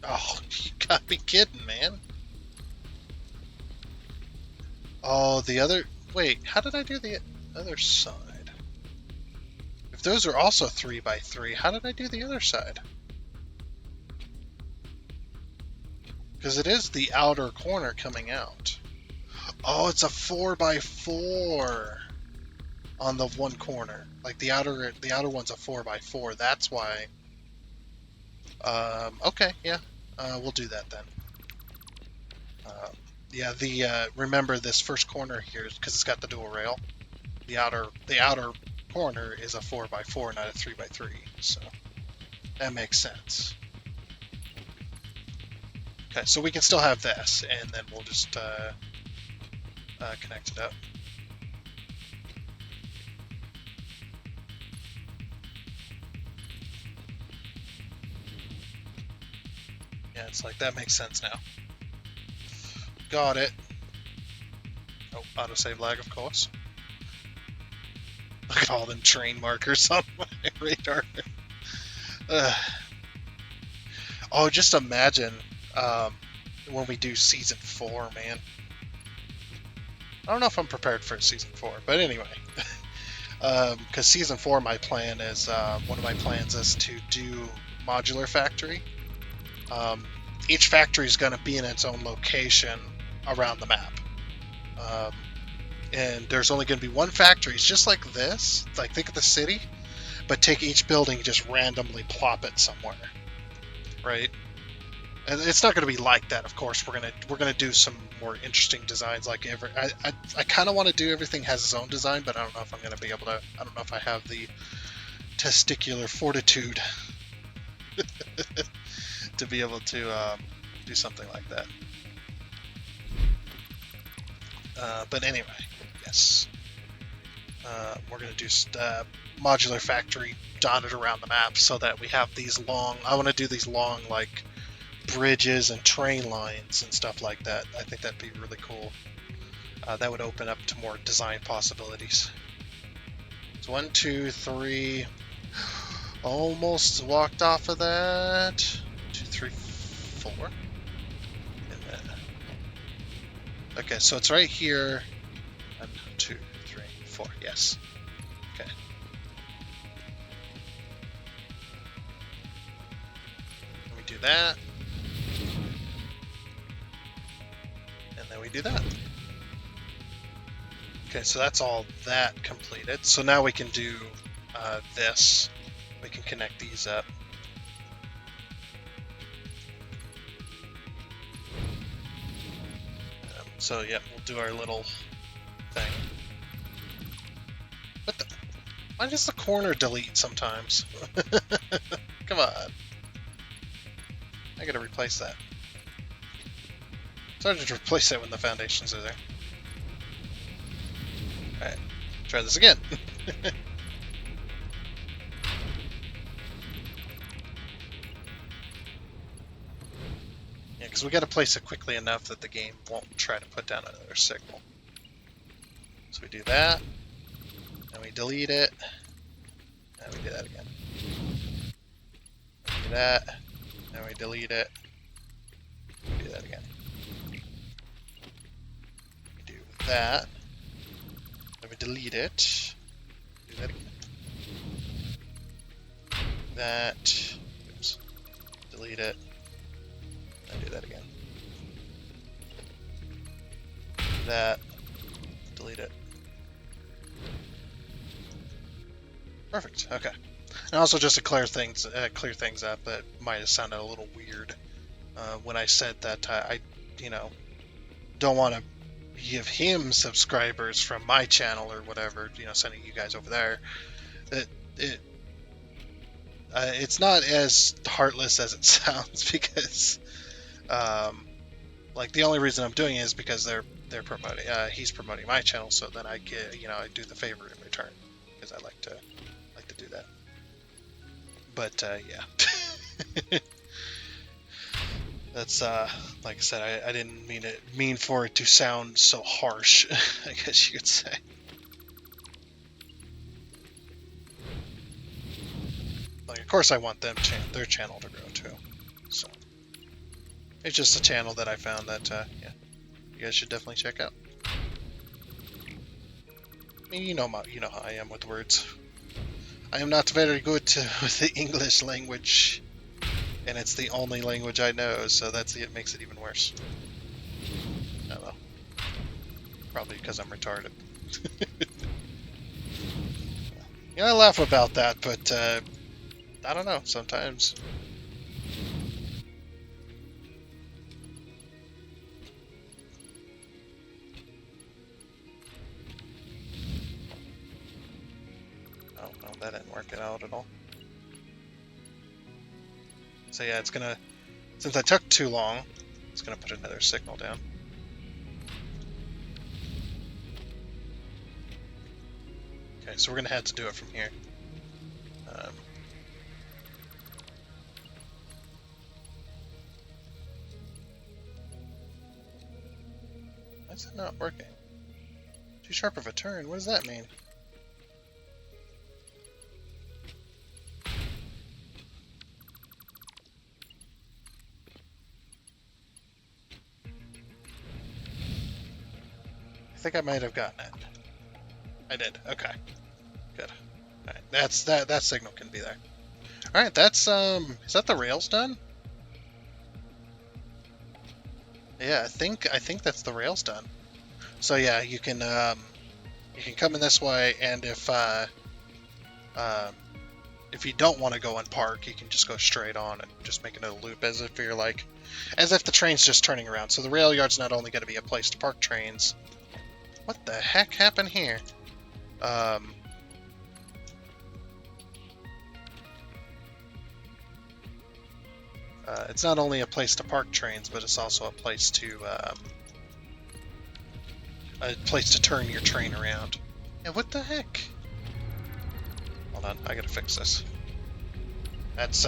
Oh, you gotta be kidding, man. Oh, the other... Wait, how did I do the other side? If those are also 3x3, how did I do the other side? Because it is the outer corner coming out. Oh, it's a 4x4 on the one corner. Like the outer one's a 4x4. That's why. Okay, yeah. We'll do that then. Yeah, remember this first corner here, because it's got the dual rail. The outer corner is a 4x4, not a 3x3. So that makes sense. Okay, so we can still have this, and then we'll just connect it up. Yeah, it's like that makes sense now. Got it. Oh, autosave lag, of course. Look at all them train markers on my radar. Oh, just imagine when we do season 4, man. I don't know if I'm prepared for season 4, but anyway. Because season 4, my plan is one of my plans is to do modular factory. Each factory is going to be in its own location around the map. And there's only going to be one factory. It's just like this. Like, think of the city, but take each building and just randomly plop it somewhere, right? And it's not going to be like that, of course. We're gonna do some more interesting designs. Like I kind of want to do everything has its own design, but I don't know if I'm going to be able to. I don't know if I have the testicular fortitude to be able to do something like that. But anyway, yes. We're going to do modular factory dotted around the map so that we have these long... I want to do these long, like, bridges and train lines and stuff like that. I think that'd be really cool. That would open up to more design possibilities. So 1, 2, 3. Almost walked off of that. 2, 3, 4. And then, okay, so it's right here. 1, 2, 3, 4. Yes. Okay. Let me do that. And then we do that. Okay, so that's all that completed. So now we can do this. We can connect these up. So yeah, we'll do our little thing. What the? Why does the corner delete sometimes? Come on. I gotta replace that. It's hard to replace that when the foundations are there. Alright, try this again. Yeah, because we gotta place it quickly enough that the game won't try to put down another signal. So we do that, and we delete it, and we do that again. We do that, and we delete it, we do that again. We do that, then we delete it, do that again. That, oops, delete it, and do that again. That, delete it. Perfect. Okay. And also just to clear things up, that might have sounded a little weird when I said that I, don't want to give him subscribers from my channel or whatever. Sending you guys over there. It's not as heartless as it sounds because, like the only reason I'm doing it is because they're promoting. He's promoting my channel, so then I get I do the favor in return because I like to do that. But yeah, that's like I said, I didn't mean for it to sound so harsh. I guess you could say. Like, of course, I want their channel to grow too. So it's just a channel that I found that yeah, you guys should definitely check out. I mean, you know how I am with words. I am not very good with the English language, and it's the only language I know, so it makes it even worse. I don't know. Probably because I'm retarded. I laugh about that, but I don't know, sometimes. Oh, no, that didn't work it out at all. So yeah, it's gonna, since I took too long, it's gonna put another signal down. Okay, so we're gonna have to do it from here. Why is it not working? Too sharp of a turn, what does that mean? I think I might have gotten it. I did. Okay. Good. Alright, that signal can be there. Alright, that's is that the rails done? Yeah, I think that's the rails done. So yeah, you can come in this way, and if you don't want to go and park, you can just go straight on and just make another loop as if the train's just turning around. So the rail yard's not only going to be a place to park trains. What the heck happened here? It's not only a place to park trains, but it's also a place to turn your train around. Yeah, what the heck? Hold on, I gotta fix this. That's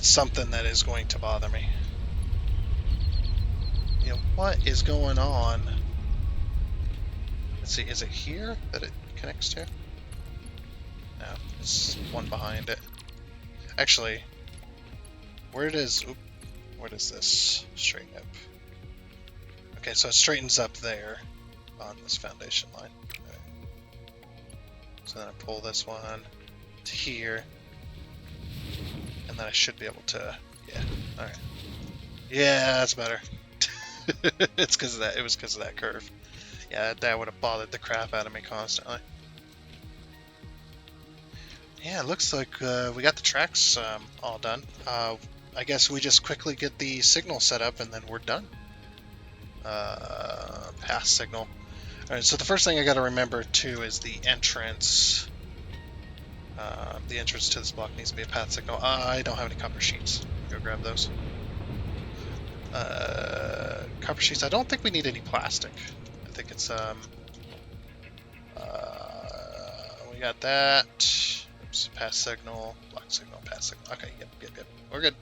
something that is going to bother me. Yeah, what is going on? Let's see, is it here that it connects to? No, it's one behind it. Actually, where does this straighten up? Okay, so it straightens up there on this foundation line. Right. So then I pull this one to here, and then I should be able to, yeah, all right. Yeah, that's better. It's because of that. It was because of that curve. Yeah, that would have bothered the crap out of me constantly. Yeah, it looks like we got the tracks all done. I guess we just quickly get the signal set up and then we're done. Pass signal. Alright, so the first thing I got to remember too is the entrance. The entrance to this block needs to be a path signal. I don't have any copper sheets. Go grab those. Copper sheets. I don't think we need any plastic. I think it's we got that. Oops, pass signal, block signal, pass signal. Okay, good. We're good.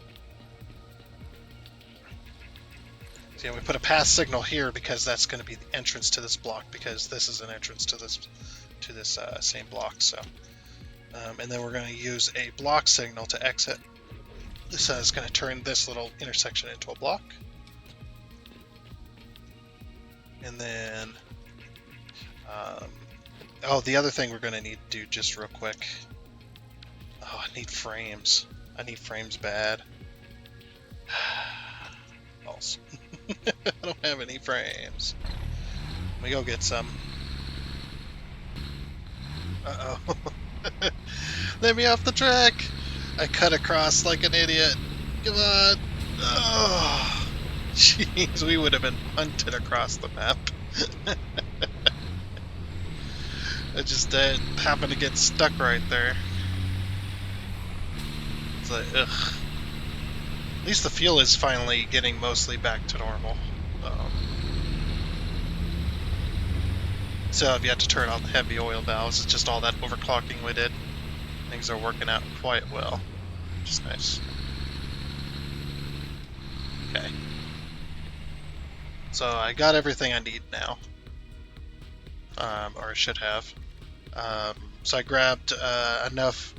So yeah, we put a pass signal here because that's going to be the entrance to this block, because this is an entrance to this same block. So, and then we're going to use a block signal to exit. This is going to turn this little intersection into a block. And then, oh, the other thing we're going to need to do just real quick. Oh, I need frames. I need frames bad. False. I don't have any frames. Let me go get some. Uh-oh. Let me off the track. I cut across like an idiot. Come on. Oh, jeez, we would have been punted across the map. I just happened to get stuck right there. It's like, ugh. At least the fuel is finally getting mostly back to normal. So if you have to turn on the heavy oil valves, it's just all that overclocking we did. Things are working out quite well, which is nice. Okay. So I got everything I need now. Or I should have. So I grabbed enough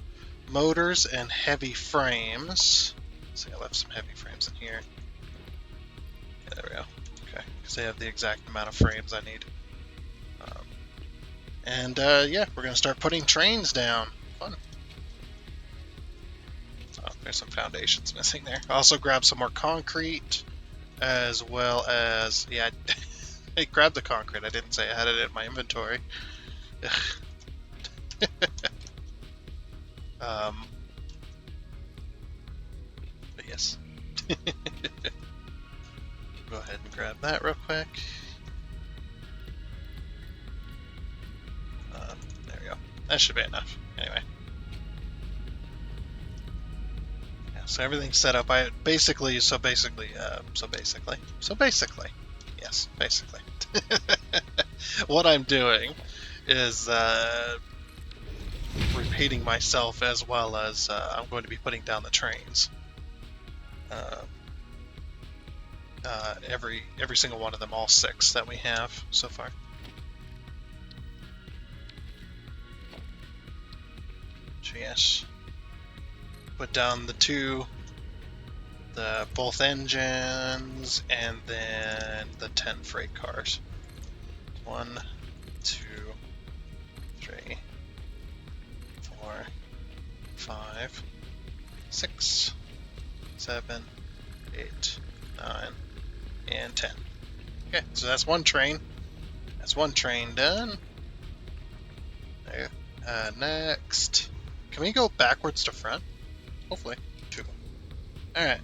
motors and heavy frames. So I left some heavy frames in here. Yeah, there we go. Okay, because they have the exact amount of frames I need. Yeah, we're going to start putting trains down. Fun. Oh, there's some foundations missing there. I also grabbed some more concrete, as well as, yeah, I grabbed the concrete. I didn't say I had it in my inventory. But yes. Go ahead and grab that real quick. There we go. That should be enough. Anyway. Yeah, so everything's set up. Yes, basically. What I'm doing is repeating myself, as well as I'm going to be putting down the trains. Every single one of them, all 6 that we have so far. So yes, put down both engines, and then the 10 freight cars. 1, 2, 3, 4, 5, 6, 7, 8, 9, and 10. Okay, so that's one train. That's one train done. There. Next. Can we go backwards to front? Hopefully. 2. Alright.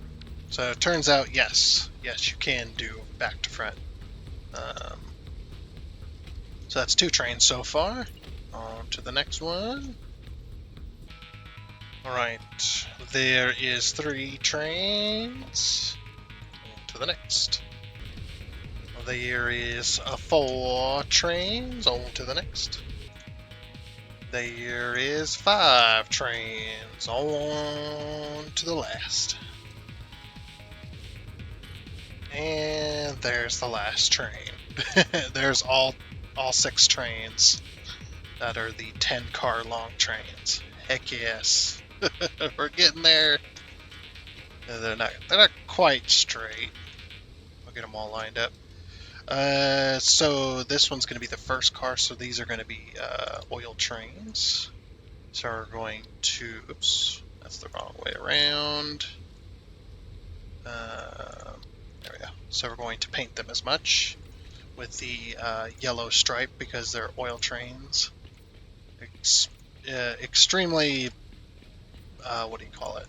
So it turns out, yes. Yes, you can do back to front. So that's 2 trains so far. On to the next one. Alright. There is 3 trains. On to the next. There is 4 trains. On to the next. There is 5 trains. On to the last. And there's the last train. There's all all 6 trains that are the 10-car long trains. Heck yes. We're getting there. They're not quite straight. I'll get them all lined up. So this one's going to be the first car, so these are going to be oil trains. So we're going to, oops, that's the wrong way around. There we go. So we're going to paint them as much with the yellow stripe because they're oil trains. Extremely, what do you call it?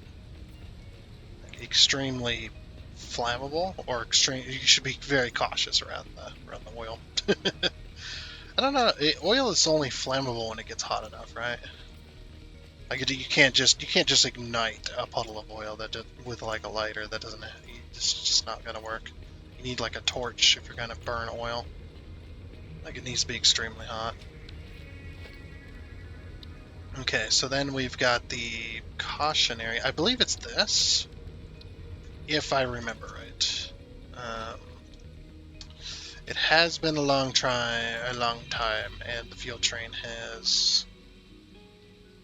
Extremely flammable, or extreme. You should be very cautious around the oil. I don't know. Oil is only flammable when it gets hot enough, right? Like you can't just ignite a puddle of oil with like a lighter. That doesn't. It's just not gonna work. You need like a torch if you're gonna burn oil. Like it needs to be extremely hot. Okay, so then we've got the cautionary. I believe it's this, if I remember right. It has been a long time, and the fuel train has.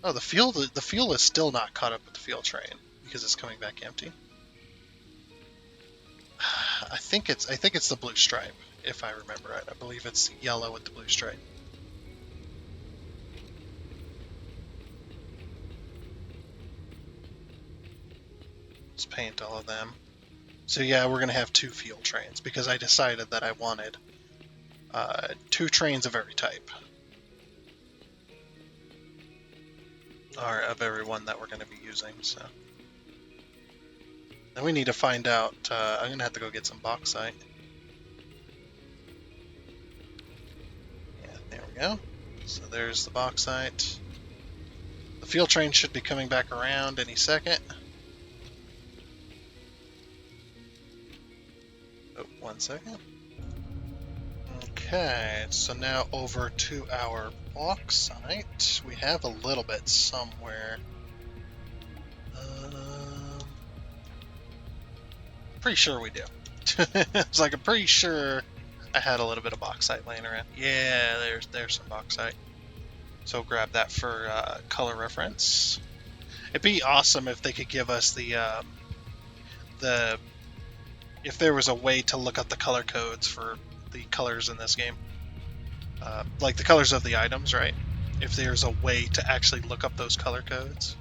Oh, the fuel is still not caught up with the fuel train because it's coming back empty. I think it's the blue stripe, if I remember right. I believe it's yellow with the blue stripe. Let's paint all of them. So yeah, we're gonna have 2 fuel trains because I decided that I wanted 2 trains of every type. Or of every one that we're going to be using, so. Then we need to find out, I'm going to have to go get some bauxite. Yeah, there we go. So there's the bauxite. The fuel train should be coming back around any second. Oh, 1 second. Okay, so now over to our bauxite. We have a little bit somewhere. Pretty sure we do. It's like I'm pretty sure I had a little bit of bauxite laying around. Yeah, there's some bauxite. So grab that for color reference. It'd be awesome if they could give us the if there was a way to look up the color codes for the colors in this game, like the colors of the items, right? If there's a way to actually look up those color codes,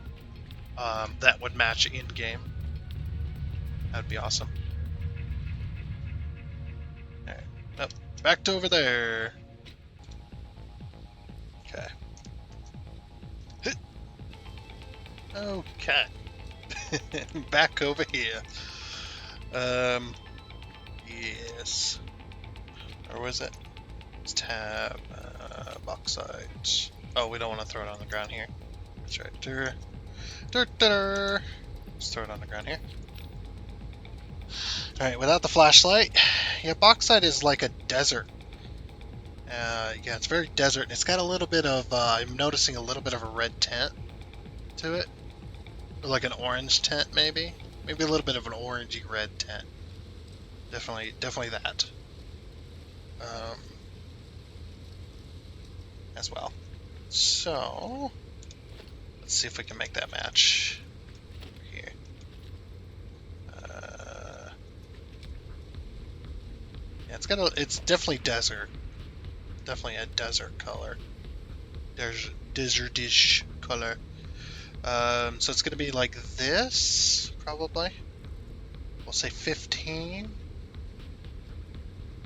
that would match in game. That'd be awesome. All right, oh, back to over there. Okay. Okay. Back over here. Yes. Or was it? Let's tab bauxite. Oh, we don't want to throw it on the ground here. That's right. Let's throw it on the ground here. Alright, without the flashlight, yeah, bauxite is like a desert. Yeah, it's very desert. It's got a little bit of, I'm noticing a little bit of a red tint to it. Or like an orange tint, maybe? Maybe a little bit of an orangey red tint. Definitely that. As well. So, let's see if we can make that match. Here. Yeah, it's definitely desert. Definitely a desert color. There's desertish color. So it's gonna be like this, probably. We'll say 15.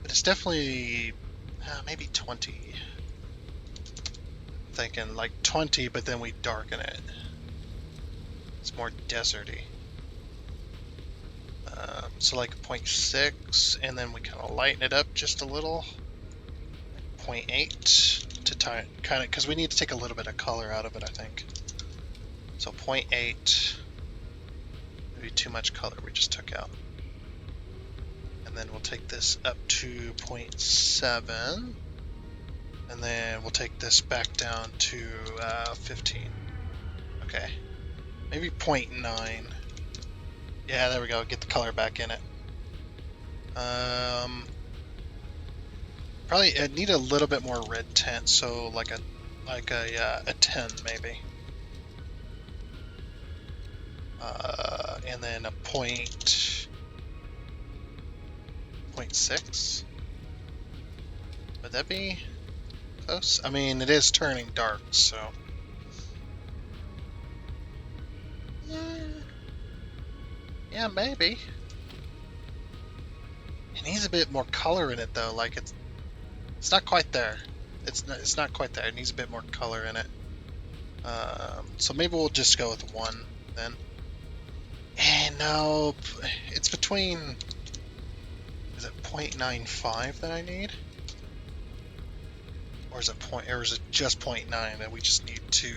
But it's definitely maybe 20. I'm thinking like 20, but then we darken it. It's more deserty. So like 0.6, and then we kind of lighten it up just a little. 0.8 to kind of, because we need to take a little bit of color out of it, I think. So 0.8, maybe too much color we just took out. And then we'll take this up to 0.7, and then we'll take this back down to 15. Okay, maybe 0.9. Yeah, there we go. Get the color back in it. Probably need a little bit more red tint, so like a 10 maybe. And then a point 0.6. Would that be close? I mean, it is turning dark, so. Yeah, maybe. It needs a bit more color in it, though. Like it's not quite there. It's not quite there. It needs a bit more color in it. So maybe we'll just go with 1 then. And no, it's between. Is it 0.95 that I need? Or is it just 0.9 that we just need to?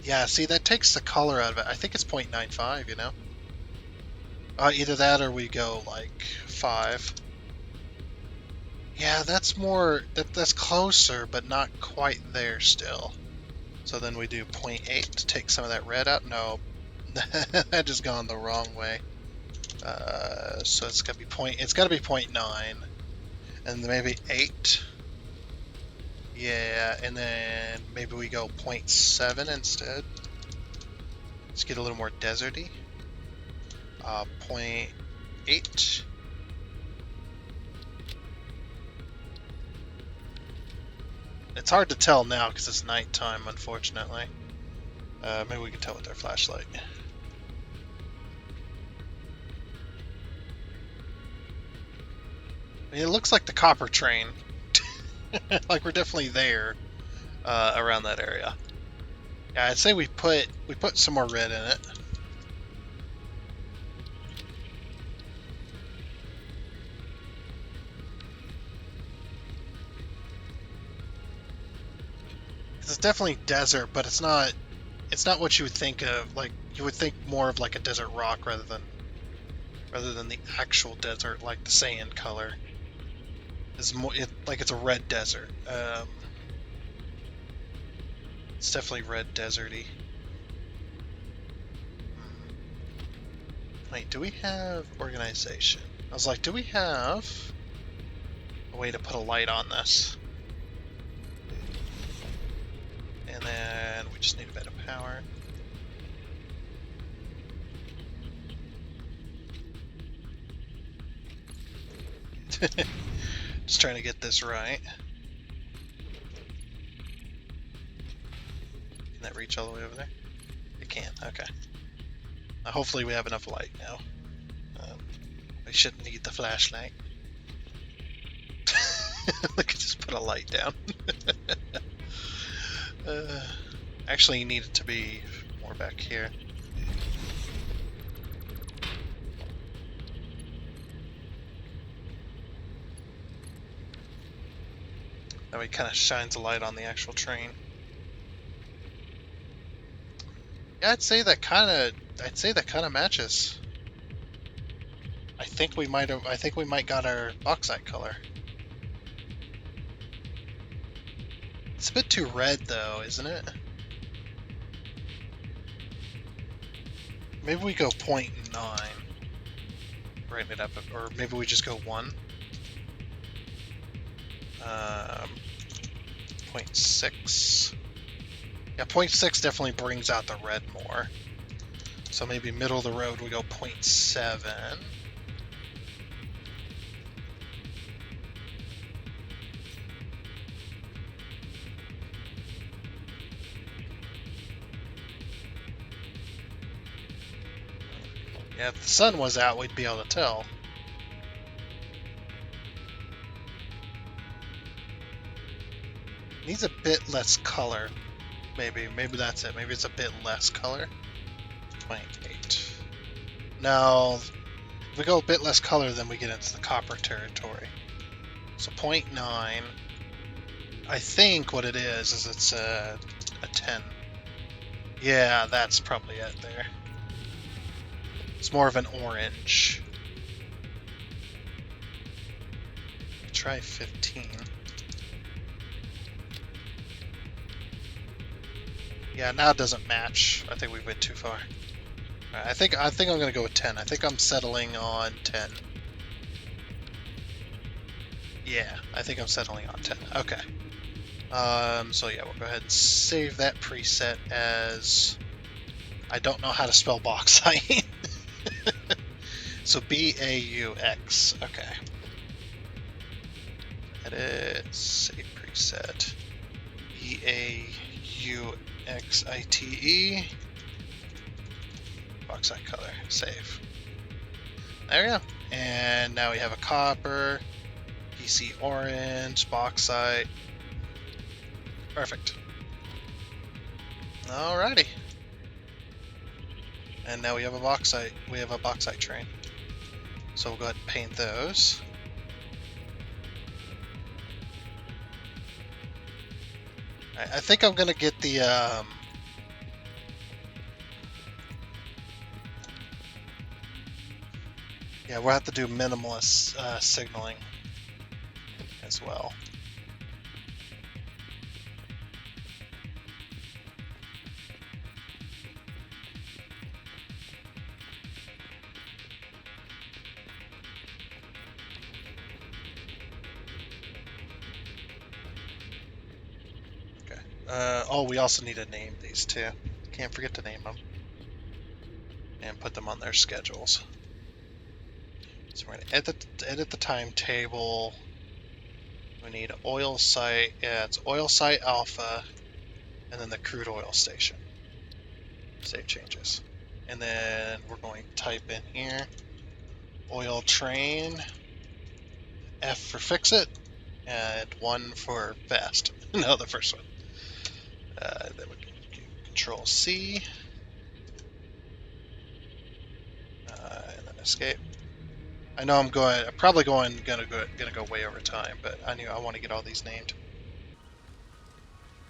Yeah, see, that takes the color out of it. I think it's 0.95, you know? Either that or we go like 5. Yeah, that's more, that's closer, but not quite there still. So then we do 0.8 to take some of that red out. No, that just gone the wrong way. So it's gotta be 0.9, and maybe 8. Yeah, and then maybe we go 0.7 instead. Let's get a little more deserty. 0.8. It's hard to tell now because it's nighttime, unfortunately. Maybe we can tell with our flashlight. I mean, it looks like the copper train. Like we're definitely there around that area. Yeah, I'd say we put some more red in it. It's definitely desert, but it's not what you would think of. Like you would think more of like a desert rock rather than the actual desert, like the sand color. It's more like it's a red desert. It's definitely red deserty. Wait, do we have organization? I was like, do we have a way to put a light on this? And then we just need a bit of power. Just trying to get this right. Can that reach all the way over there? It can, okay. Hopefully we have enough light now. We shouldn't need the flashlight. Look, just put a light down. Actually, you need it to be more back here. That way it kind of shines a light on the actual train. Yeah, I'd say that kind of matches. I think we might got our bauxite color. It's a bit too red though, isn't it? Maybe we go 0.9. Brighten it up, or maybe we just go 1. 0.6. Yeah, 0.6 definitely brings out the red more. So maybe middle of the road we go 0.7. Yeah, if the sun was out, we'd be able to tell. Needs a bit less color. Maybe that's it. Maybe it's a bit less color. 0.8. Now, if we go a bit less color, then we get into the copper territory. So 0.9. I think what it is it's a 10. Yeah, that's probably it there. It's more of an orange. Try 15. Yeah, now it doesn't match. I think we went too far. Right, I think I'm gonna go with 10. I think I'm settling on 10. Yeah, I think I'm settling on 10. Okay. So yeah, we'll go ahead and save that preset as... I don't know how to spell bauxite. So B-A-U-X. Okay. Edit, save preset. B-A-U-X-I-T-E. Bauxite color. Save. There we go. And now we have a copper, PC orange, bauxite. Perfect. Alrighty. And now we have a bauxite. We have a bauxite train. So we'll go ahead and paint those. I think I'm gonna get the yeah, we'll have to do minimalist signaling as well. Okay. Oh, we also need to name these too. Can't forget to name them and put them on their schedules. So we're gonna edit the timetable. We need oil site. Yeah, it's oil site alpha, and then the crude oil station. Save changes. And then we're going to type in here oil train, F for fix it, and 1 for fast. No, the first one. Then we can Control C, and then escape. I know I'm probably gonna go way over time, but I want to get all these named.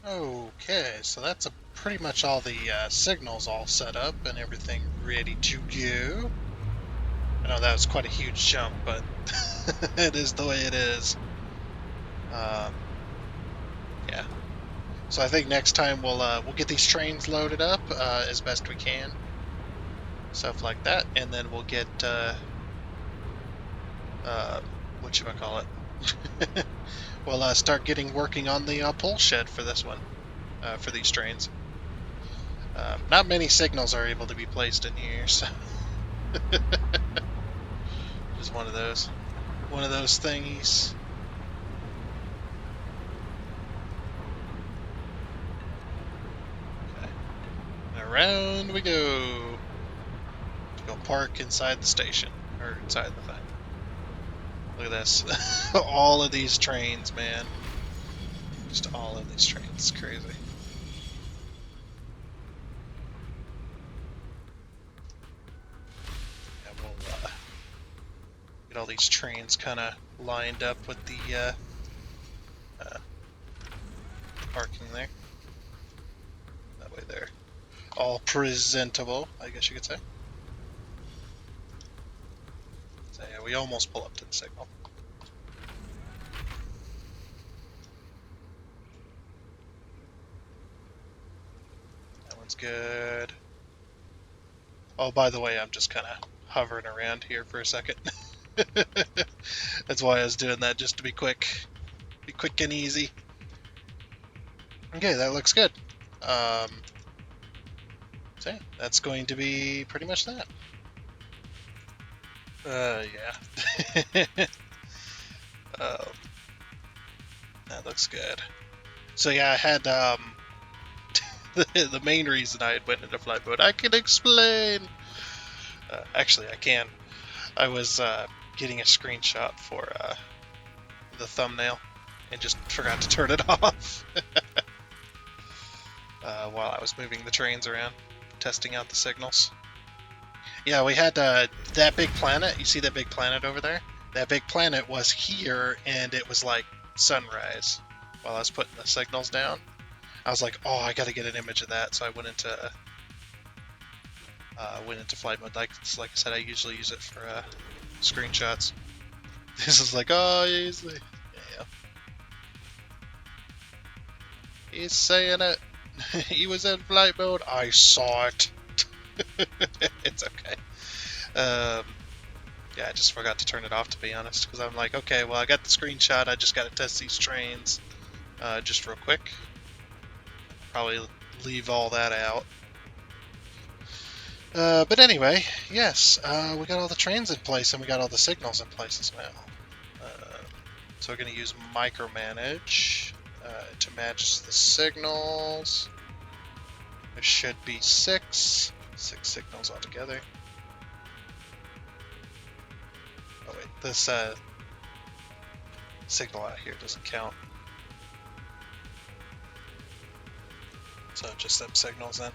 Okay, so that's pretty much all the signals all set up and everything ready to go. I know that was quite a huge jump, but it is the way it is. Yeah. So I think next time we'll get these trains loaded up as best we can, stuff like that, and then we'll get whatchamacallit. We'll start working on the pull shed for this one, for these trains. Not many signals are able to be placed in here, so just one of those thingies. Okay. Around we go. Go park inside the station, or inside the thing. Look at this. All of these trains, man. Just all of these trains. It's crazy. Yeah, we'll get all these trains kind of lined up with the parking there. That way they're all presentable, I guess you could say. So yeah, we almost pull up to the signal. That one's good. Oh, by the way, I'm just kind of hovering around here for a second. That's why I was doing that, just to be quick. Be quick and easy. Okay, that looks good. So yeah, that's going to be pretty much that. Yeah. That looks good. So yeah, I had the main reason I had went into flight mode. I can explain. Actually, I can. I was getting a screenshot for the thumbnail and just forgot to turn it off while I was moving the trains around, testing out the signals. Yeah, we had that big planet. You see that big planet over there? That big planet was here, and it was like sunrise while I was putting the signals down. I was like, oh, I got to get an image of that. So I went into flight mode. Like I said, I usually use it for screenshots. This is like, oh, easily. Yeah. He's saying it. He was in flight mode. I saw it. It's okay. Yeah, Yeah, I just forgot to turn it off, to be honest, because I'm like, okay, well, I got the screenshot. I just got to test these trains just real quick. Probably leave all that out. But anyway, yes, we got all the trains in place and we got all the signals in place as well. So we're going to use micromanage to match the signals. There should be six signals altogether. Oh wait, this signal out here doesn't count. So just them signals then.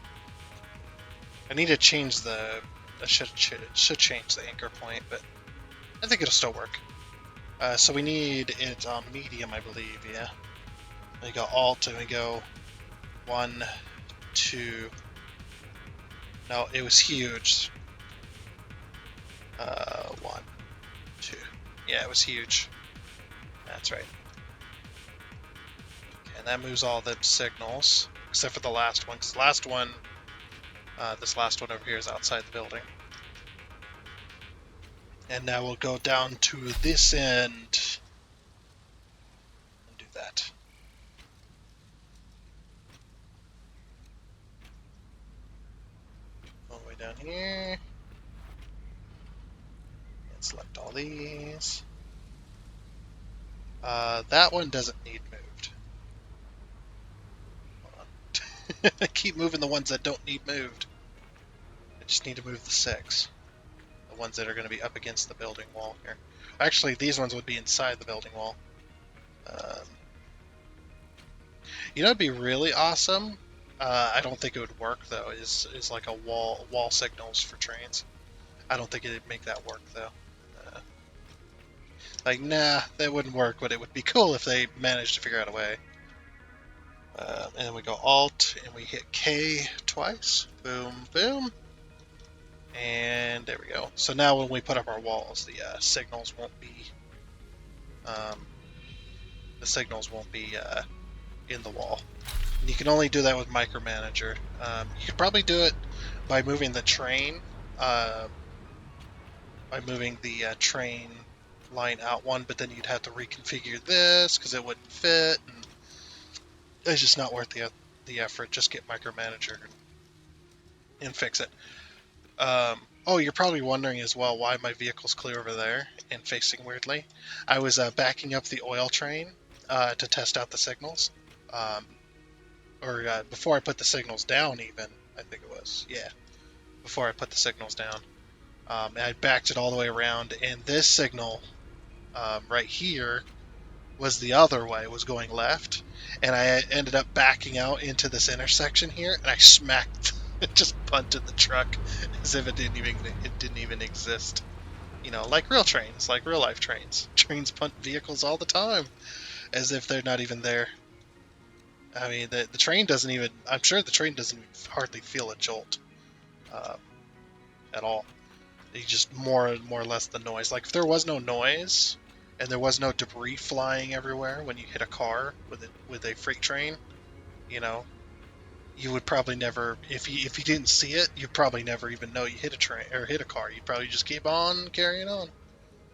I need to change the. I should change the anchor point, but I think it'll still work. So we need it on medium, I believe. Yeah. We go alt and we go 1, 2. No, it was huge. 1, 2. Yeah, it was huge. That's right. Okay, and that moves all the signals except for the last one, because the last one. This last one over here is outside the building. And now we'll go down to this end and do that. All the way down here. And select all these. That one doesn't need moved. Hold on. I keep moving the ones that don't need moved. I just need to move the 6. The ones that are going to be up against the building wall here. Actually, these ones would be inside the building wall. You know, it'd be really awesome. I don't think it would work though. Is like a wall signals for trains. I don't think it'd make that work though. Like, nah, that wouldn't work. But it would be cool if they managed to figure out a way. And then we go Alt and we hit K twice. Boom, boom. And there we go. So now when we put up our walls, the signals won't be. In the wall. And you can only do that with micromanager. You could probably do it by moving the train. By moving the train line out one, but then you'd have to reconfigure this because it wouldn't fit. And it's just not worth the effort. Just get micromanager and fix it. Oh, you're probably wondering as well why my vehicle's clear over there and facing weirdly. I was backing up the oil train to test out the signals. Before I put the signals down even, I think it was. Yeah, before I put the signals down. And I backed it all the way around, and this signal right here was the other way, was going left, and I ended up backing out into this intersection here, and I smacked, just punted the truck as if it didn't even exist. You know, like real trains, like real life trains. Trains punt vehicles all the time, as if they're not even there. I mean, the train doesn't even. I'm sure the train doesn't hardly feel a jolt at all. You just more or less the noise. Like if there was no noise and there was no debris flying everywhere when you hit a car with a freight train, you know, you would probably never. If you didn't see it, you'd probably never even know you hit a train or hit a car. You'd probably just keep on carrying on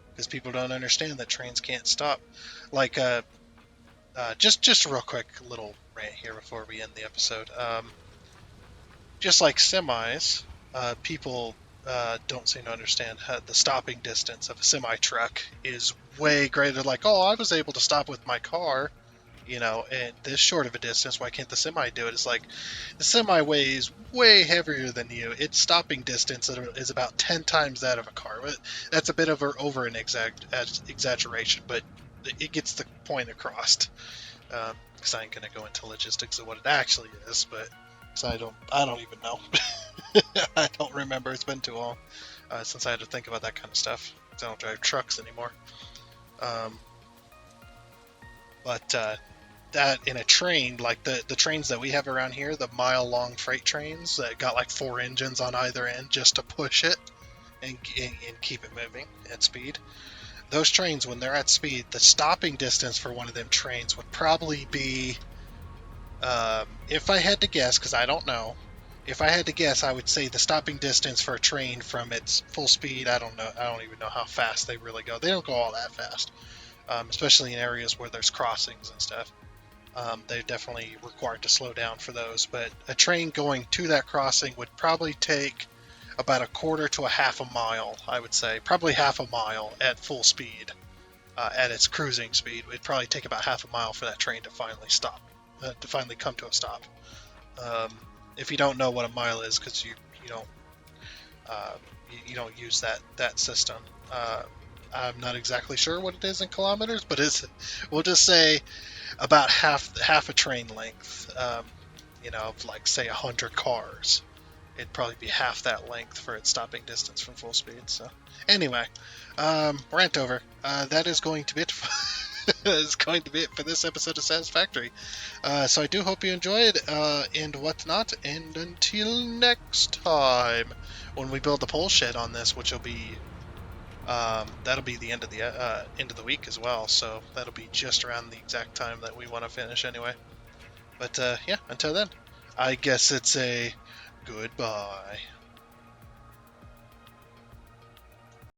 because people don't understand that trains can't stop. Like just a real quick little rant here before we end the episode. Just like semis, people don't seem to understand how the stopping distance of a semi truck is way greater. Like, oh, I was able to stop with my car, you know, and this short of a distance. Why can't the semi do it? It's like the semi weighs way heavier than you. Its stopping distance is about 10 times that of a car. That's a bit of over an exaggeration, but it gets the point across. Because I ain't gonna go into logistics of what it actually is, but I don't even know. I don't remember. It's been too long since I had to think about that kind of stuff. I don't drive trucks anymore. But that in a train, like the trains that we have around here, the mile-long freight trains that got like 4 engines on either end just to push it and keep it moving at speed. Those trains, when they're at speed, the stopping distance for one of them trains would probably be, if I had to guess, because I don't know, If I had to guess, I would say the stopping distance for a train from its full speed, I don't know. I don't even know how fast they really go. They don't go all that fast, especially in areas where there's crossings and stuff. They're definitely required to slow down for those. But a train going to that crossing would probably take about a quarter to a half a mile, I would say. Probably half a mile at full speed, at its cruising speed. It'd probably take about half a mile for that train to finally stop, to finally come to a stop. Um, if you don't know what a mile is, because you don't uh, you don't use that system. I'm not exactly sure what it is in kilometers, but we'll just say about half a train length. Of like say 100 cars, it'd probably be half that length for its stopping distance from full speed. So anyway, rant over. That is going to be it. Is going to be it for this episode of Satisfactory. So I do hope you enjoyed and whatnot. And until next time, when we build the pole shed on this, which will be that'll be the end of the week as well. So that'll be just around the exact time that we want to finish anyway. But yeah, until then, I guess it's a goodbye.